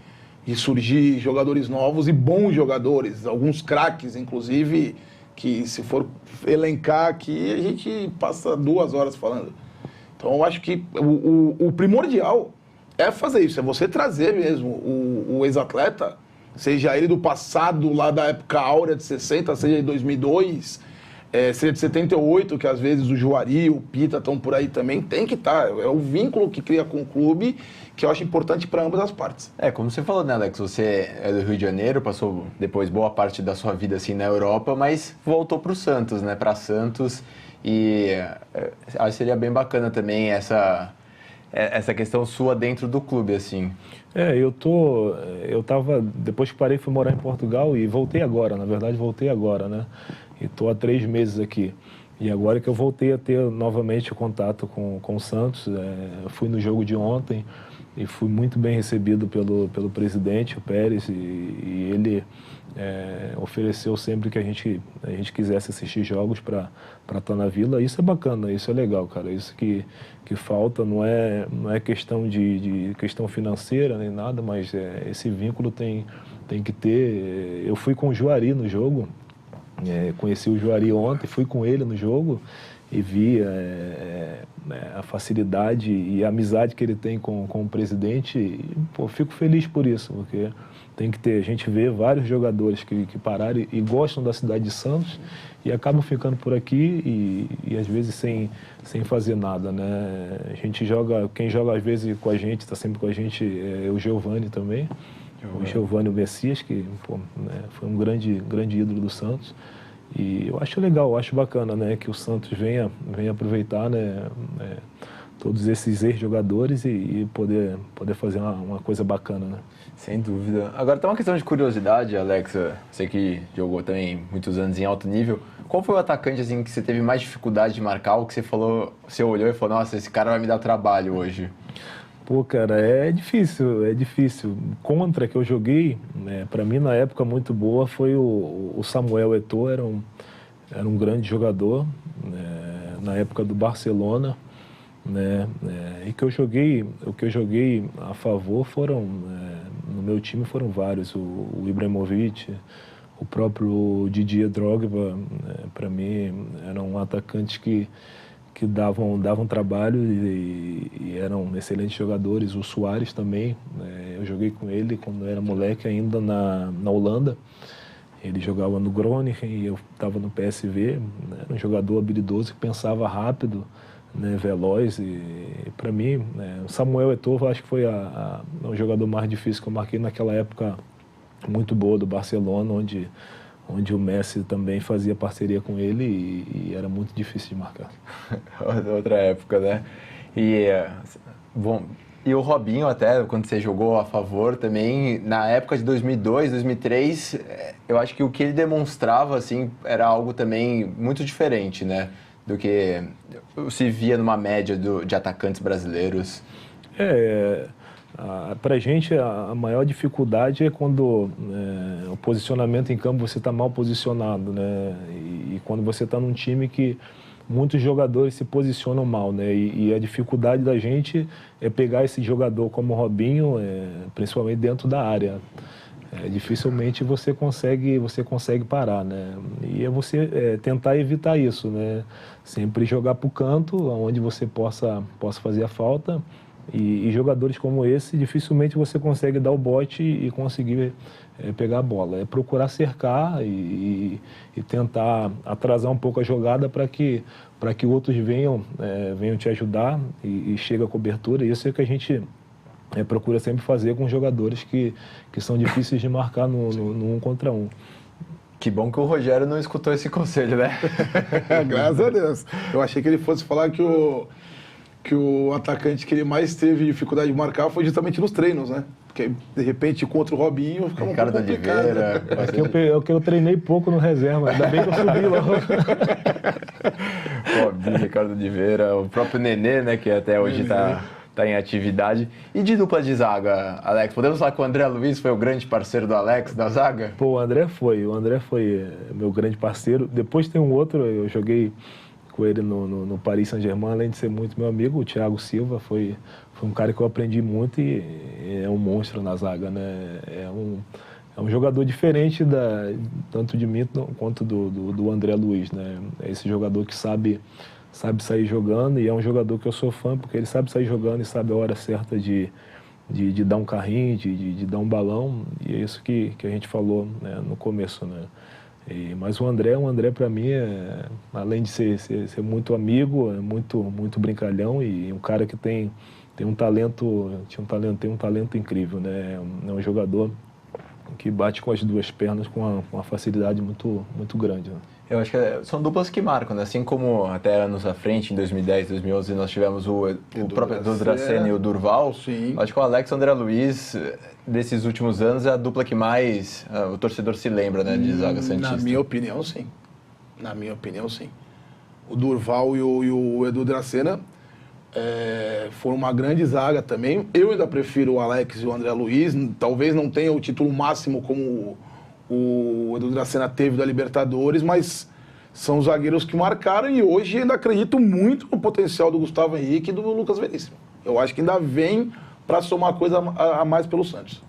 surgir jogadores novos e bons jogadores, alguns craques, inclusive, que se for elencar aqui, a gente passa 2 horas falando. Então, eu acho que o primordial é fazer isso, é você trazer mesmo o ex-atleta, seja ele do passado, lá da época áurea de 60, seja de 2002... seja de 78, que às vezes o Juari, o Pita estão por aí também, tem que estar. É o vínculo que cria com o clube, que eu acho importante para ambas as partes. Como você falou, né, Alex? Você é do Rio de Janeiro, passou depois boa parte da sua vida assim na Europa, mas voltou para o Santos, né? Para Santos. E acho que seria bem bacana também essa questão sua dentro do clube, assim. Eu tava, depois que parei, fui morar em Portugal e voltei agora, na verdade voltei agora, né? E estou há 3 meses aqui. E agora que eu voltei a ter novamente contato com o Santos, eu fui no jogo de ontem e fui muito bem recebido pelo presidente, o Pérez, e ele ofereceu sempre que a gente quisesse assistir jogos para estar na Vila. Isso é bacana, isso é legal, cara. Isso que falta não é questão de questão financeira nem nada, mas esse vínculo tem que ter. Eu fui com o Juari no jogo. Conheci o Juari ontem, fui com ele no jogo e vi a facilidade e a amizade que ele tem com o presidente. E, pô, fico feliz por isso, porque tem que ter. A gente vê vários jogadores que pararam e gostam da cidade de Santos e acabam ficando por aqui e às vezes sem fazer nada, né? A gente joga, quem joga às vezes com a gente, está sempre com a gente, é o Giovani também. O Giovani, o Messias, que foi um grande ídolo do Santos. E eu acho legal, eu acho bacana, né, que o Santos venha aproveitar, né, todos esses ex-jogadores e poder fazer uma coisa bacana, né? Sem dúvida. Agora, tem uma questão de curiosidade, Alex. Você que jogou também muitos anos em alto nível. Qual foi o atacante assim, que você teve mais dificuldade de marcar, ou que você olhou e falou, nossa, esse cara vai me dar trabalho hoje? Pô, cara, é difícil. Contra que eu joguei, né, para mim na época muito boa foi o Samuel Eto'o, era um grande jogador, né, na época do Barcelona, né, e o que eu joguei a favor no meu time foram vários, o Ibrahimovic, o próprio Didier Drogba, para mim eram atacantes que davam trabalho e eram excelentes jogadores. O Suárez também, eu joguei com ele quando eu era moleque ainda na Holanda. Ele jogava no Groningen e eu estava no PSV. Era um jogador habilidoso que pensava rápido, né, veloz. E para mim, o Samuel Eto'o acho que foi o jogador mais difícil que eu marquei naquela época muito boa do Barcelona, onde o Messi também fazia parceria com ele e era muito difícil de marcar. Outra época, né? E o Robinho até, quando você jogou a favor também, na época de 2002, 2003, eu acho que o que ele demonstrava, assim, era algo também muito diferente, né? Do que se via numa média de atacantes brasileiros. Pra gente, a maior dificuldade é quando o posicionamento em campo você está mal posicionado, né? E quando você está num time que muitos jogadores se posicionam mal, né? E a dificuldade da gente é pegar esse jogador como o Robinho, principalmente dentro da área. Dificilmente você consegue parar, né? E é você tentar evitar isso, né? Sempre jogar para o canto, onde você possa fazer a falta. E jogadores como esse, dificilmente você consegue dar o bote e conseguir pegar a bola. É procurar cercar e tentar atrasar um pouco a jogada para que outros venham te ajudar e chegue a cobertura. Isso é que a gente procura sempre fazer com jogadores que são difíceis de marcar no 1 contra 1. Que bom que o Rogério não escutou esse conselho, né? Graças a Deus. Eu achei que ele fosse falar que o atacante que ele mais teve dificuldade de marcar foi justamente nos treinos, né? Porque, de repente, contra o Robinho, ficava um pouco complicado. É que eu treinei pouco no reserva, ainda bem que eu subi logo. Robinho, Ricardo Oliveira, o próprio Nenê, né? Que até hoje está em atividade. E de dupla de zaga, Alex? Podemos falar que o André Luiz foi o grande parceiro do Alex na zaga? Pô, o André foi meu grande parceiro. Depois tem um outro, eu joguei com ele no Paris Saint-Germain, além de ser muito meu amigo, o Thiago Silva, foi um cara que eu aprendi muito e é um monstro na zaga, né? É um jogador diferente tanto de mim quanto do André Luiz, né? É esse jogador que sabe sair jogando e é um jogador que eu sou fã porque ele sabe sair jogando e sabe a hora certa de dar um carrinho, de dar um balão, e é isso que a gente falou, né, no começo, né? Mas o André para mim, além de ser muito amigo, é muito brincalhão e um cara que tem um talento incrível, né? É um jogador que bate com as duas pernas com uma facilidade muito grande, né? Eu acho que são duplas que marcam, né? Assim como até anos à frente, em 2010, 2011, nós tivemos o próprio Edu Dracena e o Durval. Sim. Acho que o Alex e o André Luiz, desses últimos anos, é a dupla que mais o torcedor se lembra, né, de zaga santista. Na minha opinião, sim. o Durval e o Edu Dracena foram uma grande zaga também. Eu ainda prefiro o Alex e o André Luiz. Talvez não tenha o título máximo como o Edu Dracena teve da Libertadores, mas são zagueiros que marcaram e hoje ainda acredito muito no potencial do Gustavo Henrique e do Lucas Veríssimo. Eu acho que ainda vem para somar coisa a mais pelo Santos.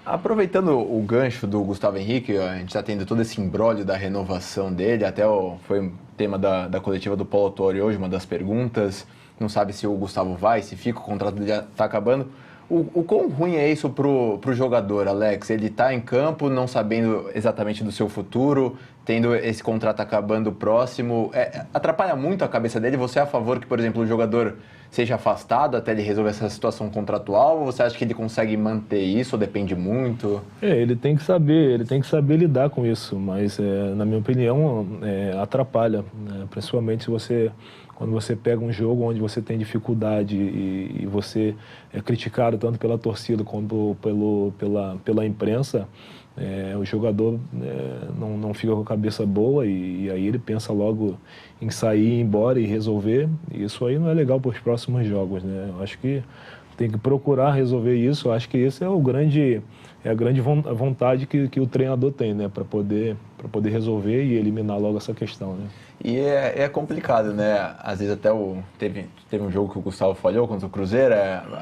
Aproveitando o gancho do Gustavo Henrique, a gente está tendo todo esse imbróglio da renovação dele, até foi um tema da coletiva do Paulo Autuori hoje, uma das perguntas, não sabe se o Gustavo vai, se fica, o contrato dele está acabando. O quão ruim é isso pro jogador, Alex? Ele está em campo, não sabendo exatamente do seu futuro, tendo esse contrato acabando próximo, atrapalha muito a cabeça dele? Você é a favor que, por exemplo, o jogador seja afastado até ele resolver essa situação contratual, ou você acha que ele consegue manter isso, ou depende muito? Ele tem que saber lidar com isso, mas na minha opinião atrapalha, né? Principalmente quando você pega um jogo onde você tem dificuldade e você é criticado tanto pela torcida quanto pela imprensa, o jogador não fica com a cabeça boa e aí ele pensa logo em sair, ir embora e resolver. E isso aí não é legal para os próximos jogos, né? Eu acho que tem que procurar resolver isso. Eu acho que esse é a grande vontade que o treinador tem, né? Para poder resolver e eliminar logo essa questão, né? E é complicado, né? Às vezes até teve um jogo que o Gustavo falhou contra o Cruzeiro,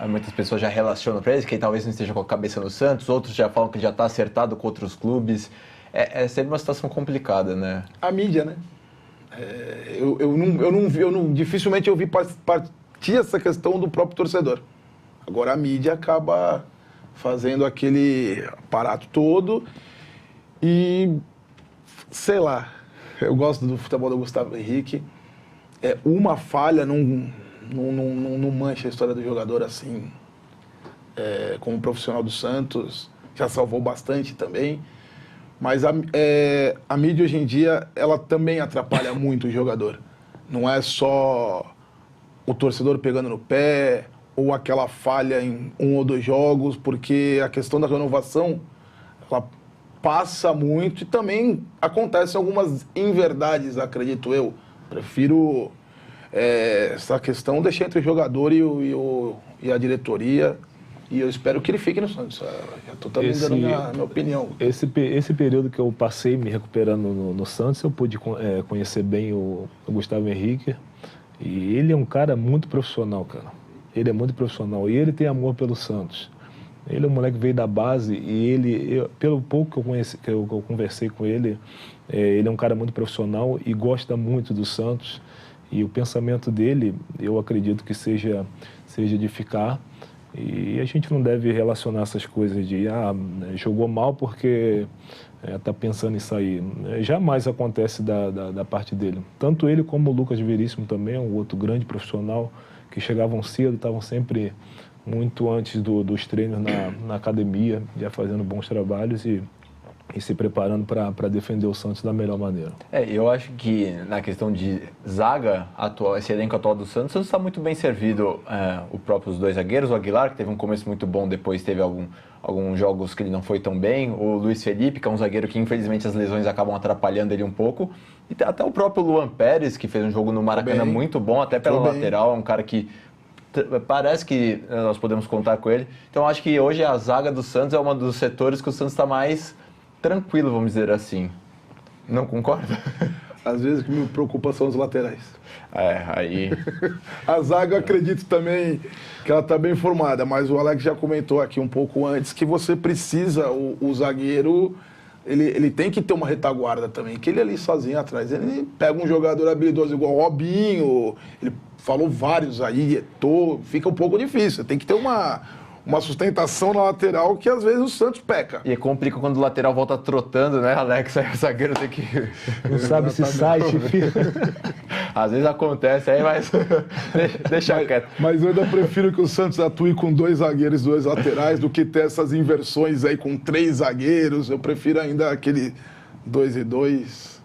muitas pessoas já relacionam para ele, que ele talvez não esteja com a cabeça no Santos, outros já falam que já está acertado com outros clubes. É sempre uma situação complicada, né? A mídia, né? Dificilmente eu vi partir essa questão do próprio torcedor. Agora a mídia acaba fazendo aquele aparato todo e, sei lá, eu gosto do futebol do Gustavo Henrique. Uma falha não mancha a história do jogador assim. Como profissional do Santos, já salvou bastante também. Mas a mídia hoje em dia, ela também atrapalha muito o jogador. Não é só o torcedor pegando no pé ou aquela falha em 1 ou 2 jogos, porque a questão da renovação, ela passa muito e também acontecem algumas inverdades, acredito eu. Prefiro essa questão deixar entre o jogador e a diretoria. E eu espero que ele fique no Santos. Já estou também dando minha opinião. Esse período que eu passei me recuperando no Santos, eu pude conhecer bem o Gustavo Henrique. E ele é um cara muito profissional, cara. Ele é muito profissional. E ele tem amor pelo Santos. Ele é um moleque que veio da base e pelo pouco que eu conversei com ele, ele é um cara muito profissional e gosta muito do Santos. E o pensamento dele, eu acredito que seja de ficar. E a gente não deve relacionar essas coisas de jogou mal porque está pensando em sair. Jamais acontece da parte dele. Tanto ele como o Lucas Veríssimo também, um outro grande profissional, que chegavam cedo, estavam sempre muito antes dos treinos na academia, já fazendo bons trabalhos e se preparando para defender o Santos da melhor maneira. Eu acho que na questão de zaga atual, esse elenco atual do Santos está muito bem servido. Os próprios 2 zagueiros, o Aguilar, que teve um começo muito bom, depois teve alguns jogos que ele não foi tão bem, o Luiz Felipe, que é um zagueiro que infelizmente as lesões acabam atrapalhando ele um pouco, e até o próprio Luan Pérez, que fez um jogo no Maracanã muito bom, até pela lateral, é um cara que parece que nós podemos contar com ele. Então acho que hoje a zaga do Santos é um dos setores que o Santos está mais tranquilo, vamos dizer assim. Não concorda? Às vezes o que me preocupa são os laterais. Aí... A zaga, eu acredito também que ela está bem formada, mas o Alex já comentou aqui um pouco antes que você precisa, o zagueiro, ele tem que ter uma retaguarda também, que ele ali sozinho atrás, ele pega um jogador habilidoso igual o Robinho, ele falou vários aí, fica um pouco difícil, tem que ter uma sustentação na lateral que às vezes o Santos peca. E complica quando o lateral volta trotando, né, Alex? Aí o zagueiro tem que... Não sabe se sai, se fica. Às vezes acontece aí, mas deixa quieto. Mas eu ainda prefiro que o Santos atue com 2 zagueiros e 2 laterais do que ter essas inversões aí com 3 zagueiros. Eu prefiro ainda aquele 2 e 2.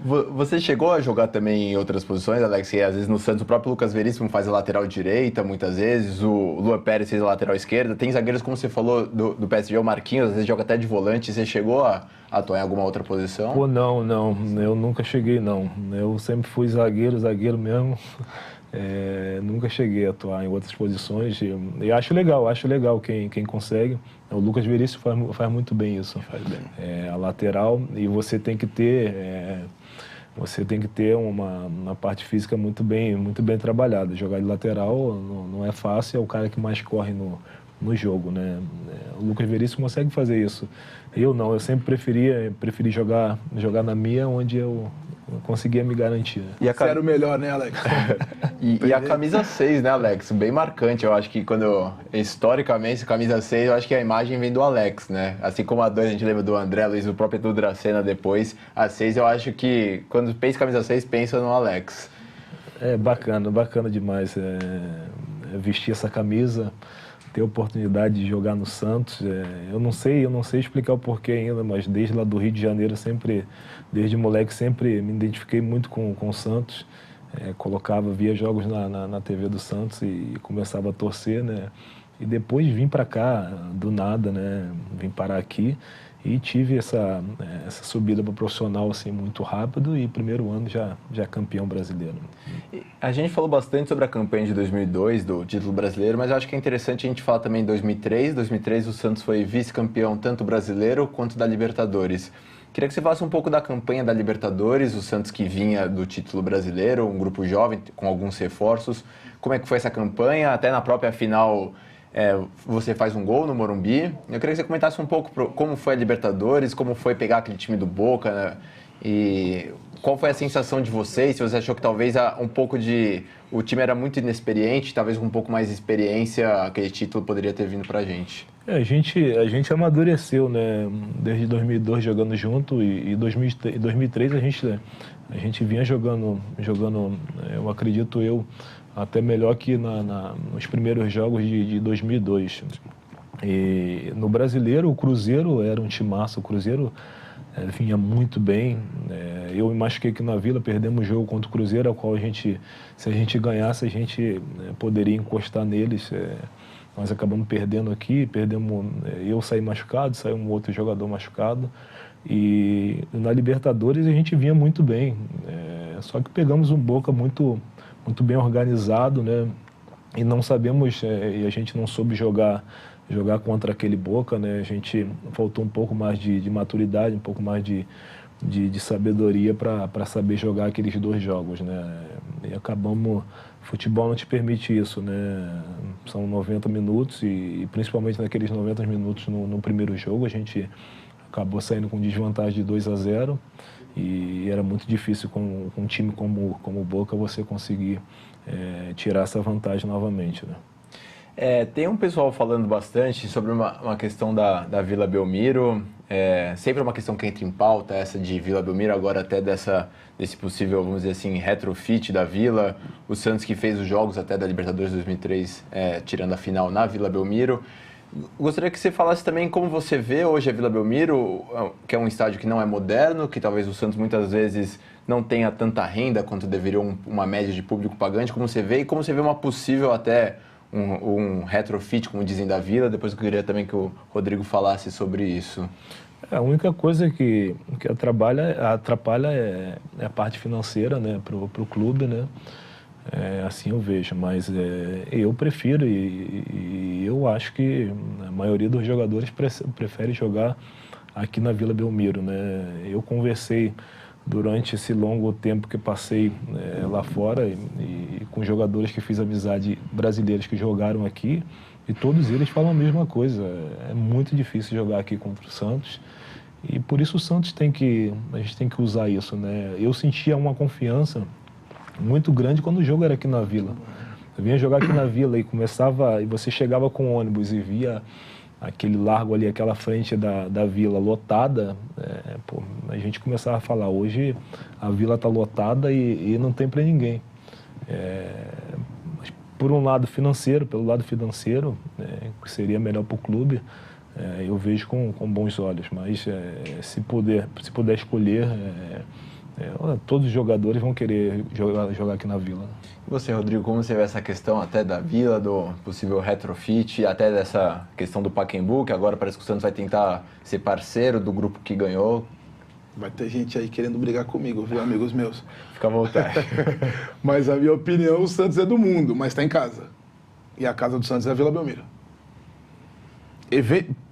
Você chegou a jogar também em outras posições, Alex? E às vezes no Santos o próprio Lucas Veríssimo faz a lateral direita, muitas vezes. O Luan Pérez fez a lateral esquerda. Tem zagueiros, como você falou, do PSG, o Marquinhos, às vezes joga até de volante. Você chegou a atuar em alguma outra posição? Pô, não. Eu nunca cheguei, não. Eu sempre fui zagueiro mesmo. Nunca cheguei a atuar em outras posições. E acho legal quem consegue. O Lucas Veríssimo faz muito bem isso. Faz bem. A lateral, e você tem que ter uma parte física muito bem trabalhada. Jogar de lateral não é fácil, é o cara que mais corre no jogo, né? O Lucas Veríssimo consegue fazer isso. Eu não, eu sempre preferi jogar na minha, onde eu conseguia me garantir. E você era o melhor, né, Alex? e a camisa 6, né, Alex? Bem marcante. Eu acho que historicamente, a camisa 6, eu acho que a imagem vem do Alex, né? Assim como a 2 a gente lembra do André Luiz, o próprio Edu Dracena depois. A 6, eu acho que quando pensa em camisa 6, pensa no Alex. Bacana demais. Vestir essa camisa, ter a oportunidade de jogar no Santos. Eu não sei explicar o porquê ainda, mas desde lá do Rio de Janeiro, desde moleque, sempre me identifiquei muito com o Santos. Via jogos na TV do Santos e começava a torcer, né? E depois vim para cá, do nada, né? Vim parar aqui e tive essa subida para profissional assim, muito rápido, e primeiro ano já campeão brasileiro. A gente falou bastante sobre a campanha de 2002, do título brasileiro, mas eu acho que é interessante a gente falar também de 2003. Em 2003 o Santos foi vice-campeão tanto brasileiro quanto da Libertadores. Queria que você falasse um pouco da campanha da Libertadores, o Santos que vinha do título brasileiro, um grupo jovem com alguns reforços. Como é que foi essa campanha? Até na própria final você faz um gol no Morumbi. Eu queria que você comentasse um pouco como foi a Libertadores, como foi pegar aquele time do Boca, né? E qual foi a sensação de vocês? Se você achou que talvez o time era muito inexperiente, talvez com um pouco mais de experiência, aquele título poderia ter vindo pra gente. A gente amadureceu, né? Desde 2002 jogando junto, e 2003 a gente vinha jogando, eu acredito até melhor que nos primeiros jogos de 2002. E no Brasileiro, o Cruzeiro era um timaço. O Cruzeiro vinha muito bem. Eu me machuquei aqui na Vila, perdemos o jogo contra o Cruzeiro, ao qual se a gente ganhasse, a gente poderia encostar neles. Nós acabamos perdendo aqui, eu saí machucado, saiu um outro jogador machucado. E na Libertadores a gente vinha muito bem. Só que pegamos um Boca muito bem organizado, né? E não sabemos, e a gente não soube jogar contra aquele Boca, né? A gente faltou um pouco mais de maturidade, um pouco mais de sabedoria para saber jogar aqueles dois jogos, né? E acabamos... Futebol não te permite isso, né? São 90 minutos e principalmente naqueles 90 minutos no primeiro jogo a gente acabou saindo com desvantagem de 2-0 e era muito difícil com um time como o Boca você conseguir tirar essa vantagem novamente, né? Tem um pessoal falando bastante sobre uma questão da Vila Belmiro. Sempre uma questão que entra em pauta, essa de Vila Belmiro, agora até desse possível, vamos dizer assim, retrofit da Vila. O Santos que fez os jogos até da Libertadores 2003, tirando a final na Vila Belmiro. Gostaria que você falasse também como você vê hoje a Vila Belmiro, que é um estádio que não é moderno, que talvez o Santos muitas vezes não tenha tanta renda quanto deveria uma média de público pagante. Como você vê e como você vê uma possível até um retrofit, como dizem, da Vila. Depois eu queria também que o Rodrigo falasse sobre isso. A única coisa que atrapalha é a parte financeira, né, para o clube, né? Assim eu vejo, mas eu prefiro e eu acho que a maioria dos jogadores prefere jogar aqui na Vila Belmiro, né? Eu conversei durante esse longo tempo que passei lá fora e com jogadores que fiz amizade, brasileiros que jogaram aqui, e todos eles falam a mesma coisa. É muito difícil jogar aqui contra o Santos e por isso a gente tem que usar isso, né? Eu sentia uma confiança muito grande quando o jogo era aqui na Vila. Eu vinha jogar aqui na Vila e você chegava com o ônibus e via aquele largo ali, aquela frente da Vila lotada, a gente começava a falar, hoje a Vila está lotada e não tem para ninguém. Pelo lado financeiro, que seria melhor para o clube, eu vejo com bons olhos, mas se puder escolher, todos os jogadores vão querer jogar aqui na Vila. E você, Rodrigo, como você vê essa questão até da Vila, do possível retrofit, até dessa questão do Pacaembu, que agora parece que o Santos vai tentar ser parceiro do grupo que ganhou? Vai ter gente aí querendo brigar comigo, viu, amigos meus? Fica à vontade. Mas a minha opinião, o Santos é do mundo, mas está em casa. E a casa do Santos é a Vila Belmiro.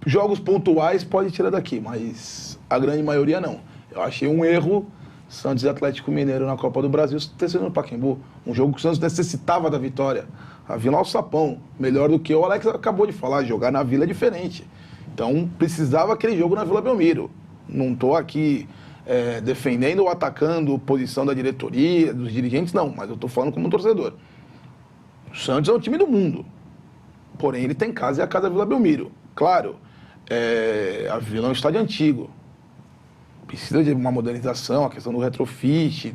Jogos pontuais pode tirar daqui, mas a grande maioria não. Eu achei um erro Santos e Atlético Mineiro na Copa do Brasil ter sido no Pacaembu. Um jogo que o Santos necessitava da vitória. A Vila ao sapão, melhor do que o Alex acabou de falar, jogar na Vila é diferente. Então precisava aquele jogo na Vila Belmiro. Não estou aqui defendendo ou atacando a posição da diretoria, dos dirigentes, não, mas eu estou falando como um torcedor. O Santos é um time do mundo, porém ele tem casa e a casa é a Vila Belmiro. Claro, a Vila é um estádio antigo, precisa de uma modernização, a questão do retrofit,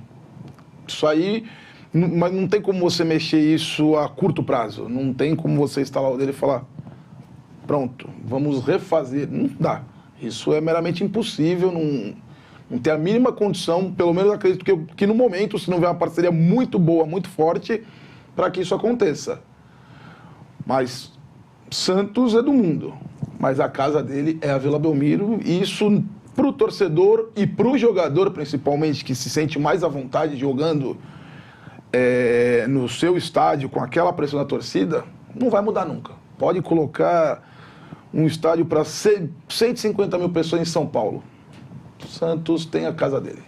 isso aí, mas não tem como você mexer isso a curto prazo, não tem como você instalar o dele e falar, pronto, vamos refazer, não dá. Isso é meramente impossível, não tem a mínima condição, pelo menos acredito que no momento, se não houver uma parceria muito boa, muito forte, para que isso aconteça. Mas Santos é do mundo, mas a casa dele é a Vila Belmiro, e isso para o torcedor e para o jogador, principalmente, que se sente mais à vontade jogando no seu estádio, com aquela pressão da torcida, não vai mudar nunca. Pode colocar um estádio para 150 mil pessoas em São Paulo. O Santos tem a casa dele.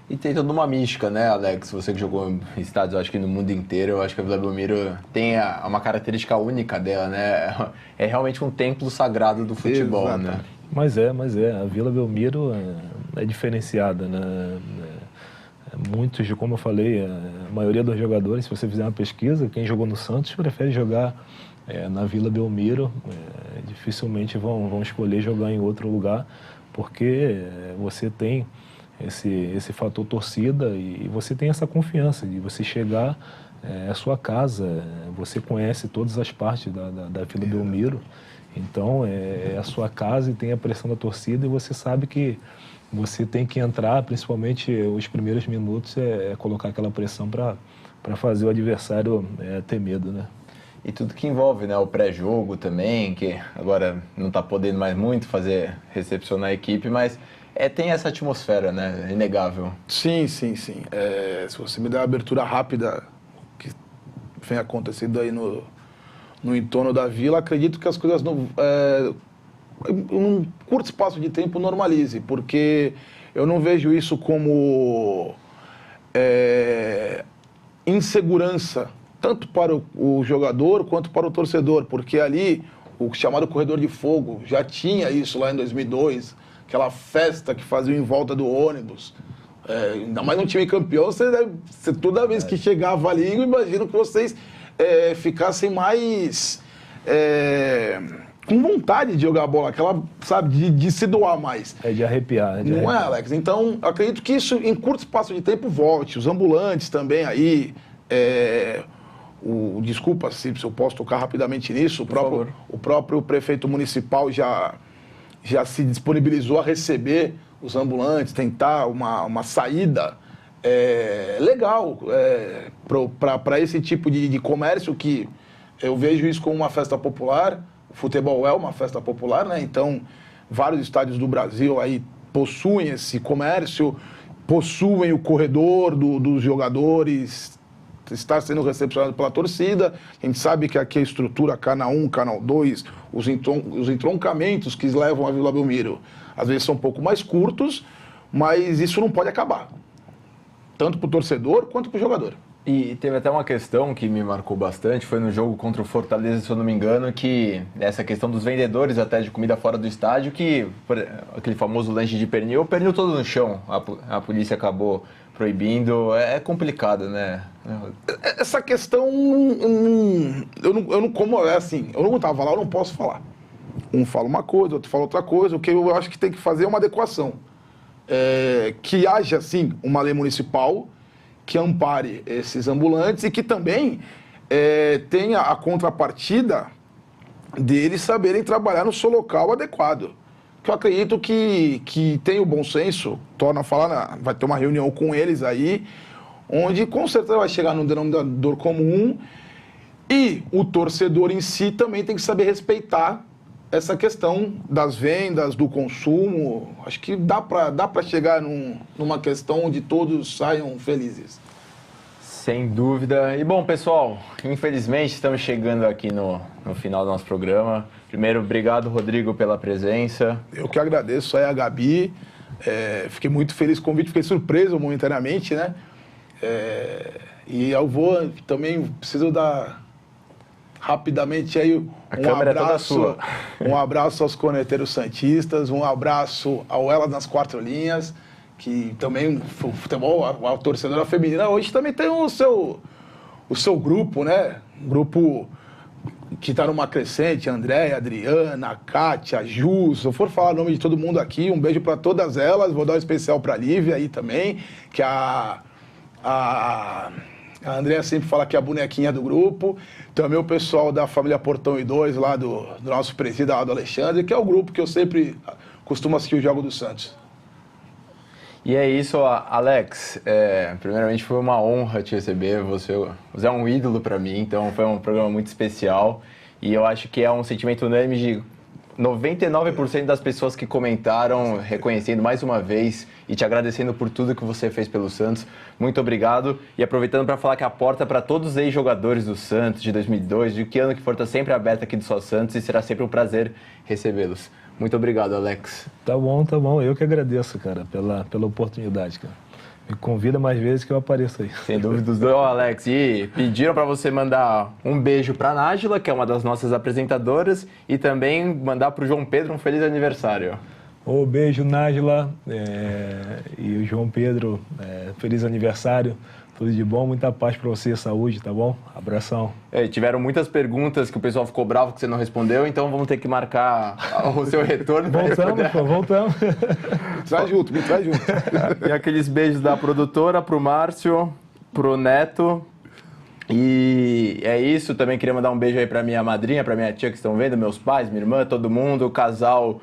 E tem toda uma mística, né, Alex? Você que jogou em estádios, acho que no mundo inteiro, eu acho que a Vila Belmiro tem uma característica única dela, né? É realmente um templo sagrado do futebol, exato, né? Mas a Vila Belmiro é diferenciada, né? Muitos, como eu falei, a maioria dos jogadores, se você fizer uma pesquisa, quem jogou no Santos prefere jogar na Vila Belmiro, dificilmente vão escolher jogar em outro lugar, porque você tem esse fator torcida e você tem essa confiança de você chegar à sua casa, você conhece todas as partes da Vila Belmiro, então é a sua casa e tem a pressão da torcida e você sabe que você tem que entrar, principalmente os primeiros minutos, colocar aquela pressão para fazer o adversário ter medo, né? E tudo que envolve, né, o pré-jogo também, que agora não está podendo mais muito recepcionar a equipe, mas tem essa atmosfera, né, inegável. Sim. Se você me der uma abertura rápida, que vem acontecendo aí no entorno da Vila, acredito que as coisas em um curto espaço de tempo normalize, porque eu não vejo isso como insegurança, tanto para o jogador quanto para o torcedor, porque ali o chamado Corredor de Fogo já tinha isso lá em 2002, aquela festa que faziam em volta do ônibus. Ainda mais um time campeão, você toda vez que chegava ali, eu imagino que vocês ficassem mais com vontade de jogar a bola, aquela, sabe, de se doar mais. De arrepiar. Não é, Alex? Então, acredito que isso, em curto espaço de tempo, volte. Os ambulantes também aí. Desculpa se eu posso tocar rapidamente nisso. O próprio prefeito municipal já se disponibilizou a receber os ambulantes, tentar uma saída legal para esse tipo de comércio, que eu vejo isso como uma festa popular. O futebol é uma festa popular, né? Então, vários estádios do Brasil aí possuem esse comércio, possuem o corredor dos jogadores, está sendo recepcionado pela torcida. A gente sabe que aqui a estrutura Canal 1, Canal 2, os entroncamentos que levam a Vila Belmiro, às vezes são um pouco mais curtos, mas isso não pode acabar, tanto para o torcedor quanto para o jogador. E teve até uma questão que me marcou bastante, foi no jogo contra o Fortaleza, se eu não me engano, que essa questão dos vendedores até de comida fora do estádio, que aquele famoso lanche de pernil todo no chão, a polícia acabou proibindo. É complicado, né? Essa questão, eu não estava lá, eu não posso falar. Um fala uma coisa, outro fala outra coisa. O que eu acho que tem que fazer é uma adequação. Que haja, sim, uma lei municipal que ampare esses ambulantes e que também tenha a contrapartida deles saberem trabalhar no seu local adequado. que eu acredito que tem o bom senso, torna a falar, vai ter uma reunião com eles aí, onde com certeza vai chegar num denominador comum, e o torcedor em si também tem que saber respeitar essa questão das vendas, do consumo. Acho que dá para chegar numa questão onde todos saiam felizes. Sem dúvida. E bom, pessoal, infelizmente estamos chegando aqui no final do nosso programa. Primeiro, obrigado, Rodrigo, pela presença. Eu que agradeço aí a Gabi. Fiquei muito feliz com o convite, fiquei surpreso momentaneamente, né? E eu vou também, preciso dar rapidamente aí um abraço aos corneteiros santistas, um abraço ao Elas nas Quatro Linhas, que também o futebol, a torcedora feminina hoje também tem o seu grupo, né? Um grupo que está numa crescente, Andréia, Adriana, Kátia, Ju, se eu for falar o nome de todo mundo aqui, um beijo para todas elas, vou dar um especial para a Lívia aí também, que a Andréia sempre fala que é a bonequinha do grupo, também o pessoal da família Portão e 2, lá do nosso presídio, lá do Alexandre, que é o grupo que eu sempre costumo assistir o jogo do Santos. E é isso, Alex. Primeiramente foi uma honra te receber. Você é um ídolo para mim, então foi um programa muito especial. E eu acho que é um sentimento unânime de 99% das pessoas que comentaram, reconhecendo mais uma vez e te agradecendo por tudo que você fez pelo Santos. Muito obrigado. E aproveitando para falar que a porta para todos os ex-jogadores do Santos de 2002, de que ano que for, está sempre aberta aqui do Só Santos e será sempre um prazer recebê-los. Muito obrigado, Alex. Tá bom. Eu que agradeço, cara, pela oportunidade, cara. Me convida mais vezes que eu apareço aí. Sem dúvida dos dois. Alex, e pediram para você mandar um beijo para a Nájila, que é uma das nossas apresentadoras, e também mandar para o João Pedro um feliz aniversário. Beijo, Nájila, e o João Pedro, feliz aniversário. Tudo de bom, muita paz para você, saúde, tá bom? Abração. Tiveram muitas perguntas que o pessoal ficou bravo que você não respondeu, então vamos ter que marcar o seu retorno. Voltamos. Me traz junto. E aqueles beijos da produtora pro Márcio, pro Neto. E é isso, também queria mandar um beijo aí pra minha madrinha, pra minha tia que estão vendo, meus pais, minha irmã, todo mundo, o casal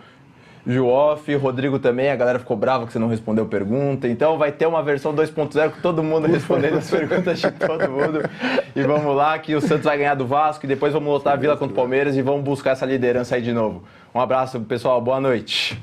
Juoff, Rodrigo também, a galera ficou brava que você não respondeu pergunta, então vai ter uma versão 2.0 com todo mundo respondendo as perguntas de todo mundo. E vamos lá, que o Santos vai ganhar do Vasco e depois vamos lotar a Vila contra o Palmeiras e vamos buscar essa liderança aí de novo. Um abraço, pessoal, boa noite.